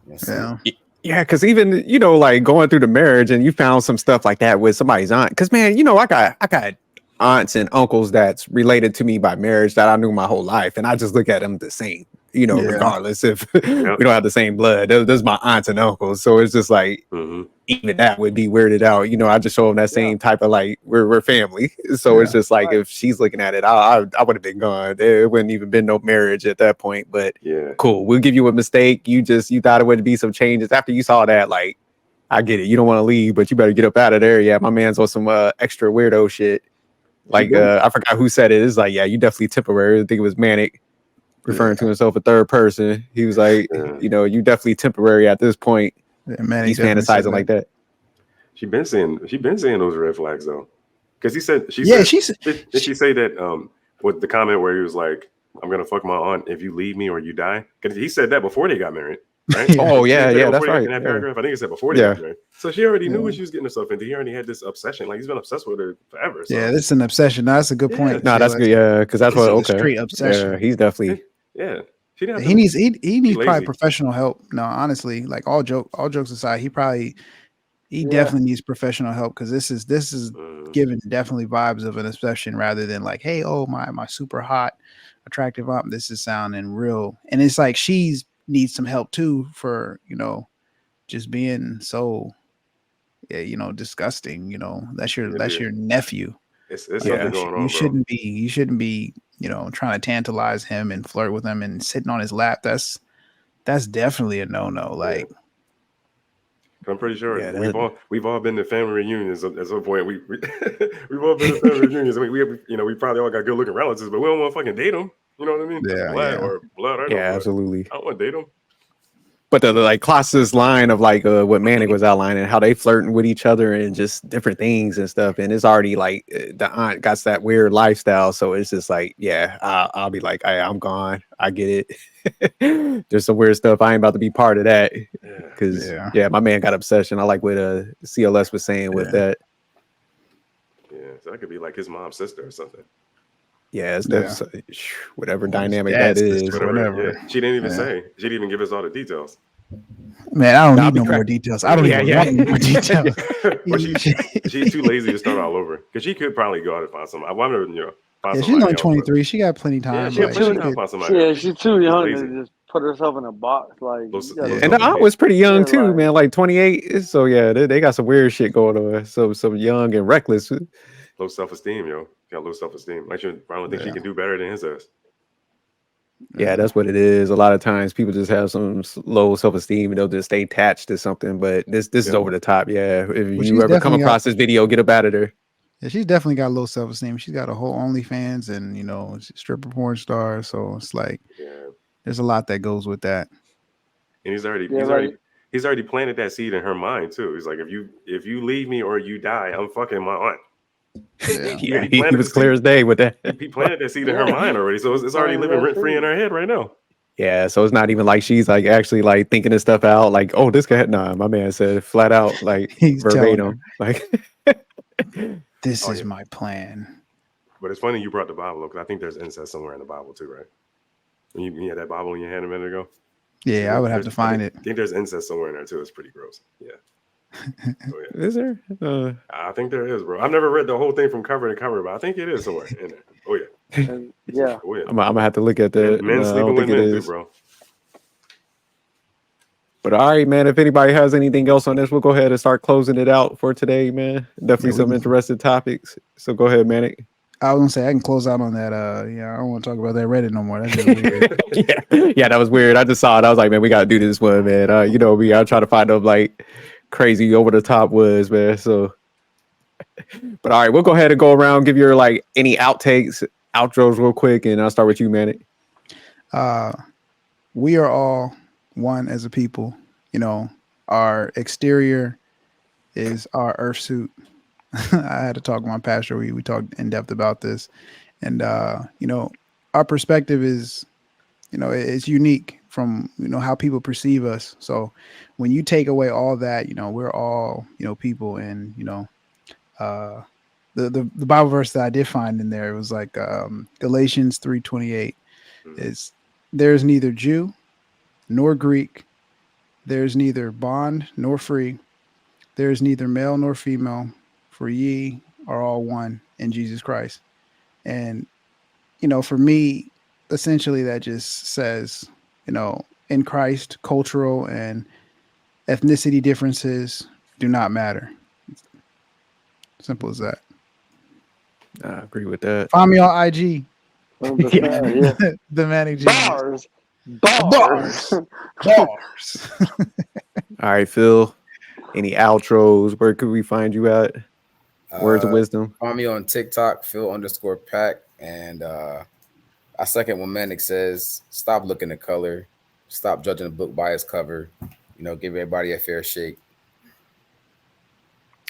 S3: Yeah.
S1: Yeah, because even like going through the marriage, and you found some stuff like that with somebody's aunt. Because man, I got aunts and uncles that's related to me by marriage that I knew my whole life, and I just look at them the same. Regardless if we don't have the same blood. Those my aunts and uncles, so it's just like even that would be weirded out. I just show them that same type of like we're family. So it's just like if she's looking at it, I would have been gone. There wouldn't even been no marriage at that point. But cool, we'll give you a mistake. You thought it would be some changes after you saw that. Like, I get it. You don't want to leave, but you better get up out of there. Yeah, my man's on some extra weirdo shit. Like I forgot who said it. It's like, yeah, you definitely temporary. I think it was Manic. Referring to himself a third person. He was like, you definitely temporary at this point.
S3: Yeah,
S1: he's fantasizing like that.
S2: She been saying those red flags though. Because she said did she say that with the comment where he was like, I'm gonna fuck my aunt if you leave me or you die? Because he said that before they got married. Right?
S1: That's right.
S2: In that paragraph, I think it said before they got married. So she already knew what she was getting herself into. He already had this obsession. Like, he's been obsessed with her forever. So.
S3: Yeah, this is an obsession. No, that's a good point.
S1: No, that's good. Yeah, because that's what. Okay,
S3: straight obsession.
S1: Yeah, he's definitely.
S2: Yeah,
S3: he needs probably professional help. No, honestly, like all jokes aside, he definitely needs professional help, because this is giving definitely vibes of an obsession rather than like, hey, oh my super hot, attractive aunt. This is sounding real, and it's like she's needs some help too for just being so disgusting. That's your nephew.
S2: It's something going on.
S3: You shouldn't be trying to tantalize him and flirt with him and sitting on his lap. That's definitely a no. Like,
S2: I'm pretty sure we've all been to family reunions at some point. We've all been to family reunions. I mean, we probably all got good looking relatives, but we don't want to fucking date them. You know what I mean? Blood.
S1: Absolutely.
S2: I don't want to date them.
S1: But the like closest line of like what Manic was outlining, how they flirting with each other and just different things and stuff, and it's already like the aunt got that weird lifestyle, so it's just like, I'll be like, I'm gone. I get it. There's some weird stuff. I ain't about to be part of that, because my man got obsession. I like what CLS was saying with that.
S2: Yeah, so that could be like his mom's sister or something.
S1: Yeah, it's whatever dynamic that is.
S2: Whatever. Yeah. She didn't even say. She didn't even give us all the details.
S3: Man, I don't need no more details. I don't even want any more details.
S2: But she's too lazy to start all over, because she could probably go out and find some. I wonder,
S3: she's only 23. She got plenty of time.
S2: Yeah, she got plenty of time to find somebody.
S8: Yeah, she's too young to just put herself in a box. Like,
S1: and the aunt was pretty young too, man. Like 28. So they got some weird shit going on. So young and reckless.
S2: Low self-esteem, got low self-esteem. Like, I don't think she can do better than his ass.
S1: Yeah, that's what it is. A lot of times people just have some low self-esteem and they'll just stay attached to something. But this is over the top. Yeah. If you ever come across this video, get up out of there.
S3: Yeah, she's definitely got low self-esteem. She's got a whole OnlyFans and stripper porn star. So it's like there's a lot that goes with that.
S2: And he's already planted that seed in her mind too. He's like, if you leave me or you die, I'm fucking my aunt.
S1: Yeah, he was clear as day with that.
S2: He planted that seed in her mind already, so it's already living rent free in her head right now.
S1: Yeah, so it's not even like she's like actually like thinking this stuff out. Like, oh, this guy, nah, my man said flat out, like verbatim, like
S3: this is my plan.
S2: But it's funny you brought the Bible up, because I think there's incest somewhere in the Bible too, right? You had that Bible in your hand a minute ago.
S3: Yeah, I would have to find it.
S2: I think there's incest somewhere in there too. It's pretty gross. Yeah.
S1: Is there?
S2: I think there is, bro. I've never read the whole thing from cover to cover, but I think it is somewhere in there. Oh yeah.
S8: Oh yeah.
S1: I'm gonna have to look at the
S2: men sleeping with men too, bro.
S1: But all right, man. If anybody has anything else on this, we'll go ahead and start closing it out for today, man. Definitely
S3: Yeah,
S1: some interesting topics. So go ahead, Manic.
S3: I was gonna say I can close out on that. Yeah, I don't want to talk about that Reddit no more. That's really weird.
S1: yeah, that was weird. I just saw it. I was like, man, we gotta do this one, man. You know me, I try to find them like crazy over the top words, man. So, but all right, we'll go ahead and go around, give your like any outtakes, outros real quick, and I'll start with you, Manic.
S3: We are all one as a people. You know, our exterior is our earth suit. I had to talk with my pastor. We talked in depth about this, and you know, our perspective is, you know, it's unique from, you know, how people perceive us. So when you take away all that, you know, we're all, you know, people, and you know, the Bible verse that I did find in there, it was like Galatians 3:28 is, there's neither Jew nor Greek, there's neither bond nor free, there's neither male nor female, for ye are all one in Jesus Christ. And, you know, for me, essentially that just says, you know, in Christ, cultural and ethnicity differences do not matter. Simple as that.
S1: I agree with that.
S3: Find me on IG.
S8: 100%, yeah.
S3: The Manic Genius.
S8: Bars.
S3: Bars.
S1: All right, Phil. Any outros? Where could we find you at? Words of wisdom.
S5: Find me on TikTok, Phil_Pack. And I second what Manic says. Stop looking at color. Stop judging a book by its cover. You know, give everybody a fair shake.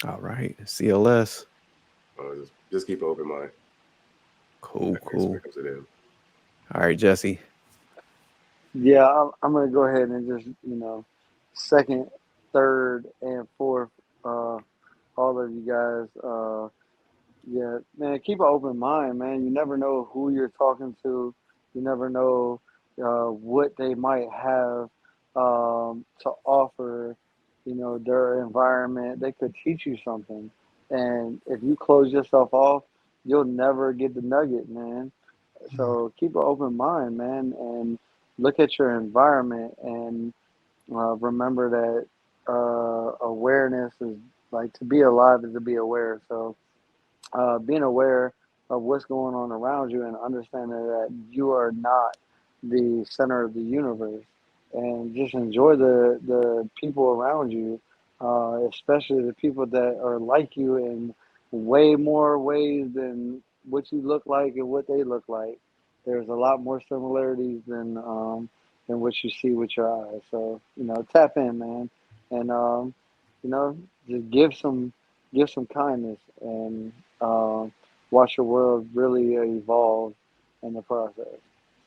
S1: All right. CLS.
S2: Just keep an open mind.
S1: Cool. All right, Jessie.
S8: Yeah, I'm gonna go ahead and just, you know, second, third, and fourth, all of you guys. Yeah, man, keep an open mind, man. You never know who you're talking to. You never know what they might have to offer. You know, their environment. They could teach you something, and if you close yourself off, you'll never get the nugget, man. So keep an open mind, man, and look at your environment, and remember that awareness is like, to be alive is to be aware. So being aware of what's going on around you and understanding that you are not the center of the universe, and just enjoy the people around you, especially the people that are like you in way more ways than what you look like and what they look like. There's a lot more similarities than what you see with your eyes. So, you know, tap in, man, and you know, just give some kindness, and watch your world really evolve in the process.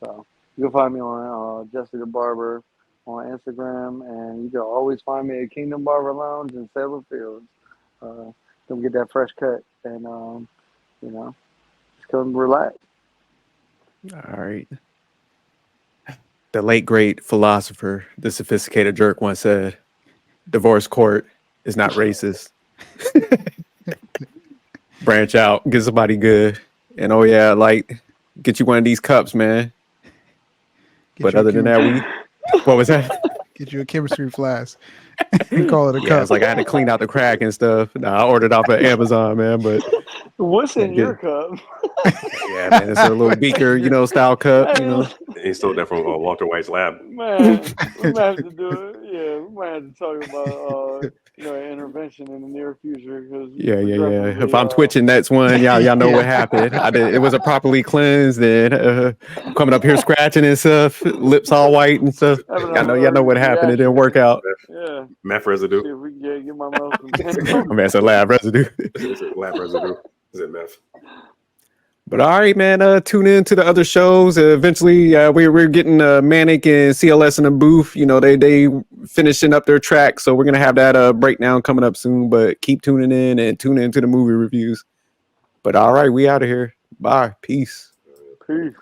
S8: So you can find me on Jessie the Barber on Instagram, and you can always find me at Kingdom Barber Lounge in Salem Fields. Come get that fresh cut, and you know, just come relax.
S1: All right. The late great philosopher, the sophisticated jerk, once said, "Divorce court is not racist." Branch out, get somebody good, and oh yeah, like get you one of these cups, man. But other than that, what was that?
S3: Get you a chemistry flask and call it a
S1: Yeah,
S3: cup.
S1: it's like I had to clean out the crack and stuff. Nah, I ordered off of Amazon, man. But
S8: What's in your cup?
S1: yeah, man, it's a little beaker, you know, style cup, you know.
S2: He stole that from Walter White's lab.
S8: Man, we might have to do it. Yeah, we might have to talk about you know, intervention in the near future. Cause
S1: Yeah. If I'm twitching, that's one. Y'all know what happened. It wasn't properly cleansed, and I'm coming up here scratching and stuff, lips all white and stuff. Y'all know what happened. It didn't work out.
S8: Yeah,
S2: Meth residue.
S8: see if we can get my mouth.
S1: I mean, it's a lab residue.
S2: It's a lab residue. Is it meth?
S1: But all right, man. Tune in to the other shows. Eventually, we're getting Manic and CLS in the booth. You know, they finishing up their track, so we're gonna have that breakdown coming up soon. But keep tuning in and tune into the movie reviews. But all right, we out of here. Bye. Peace.
S8: Peace.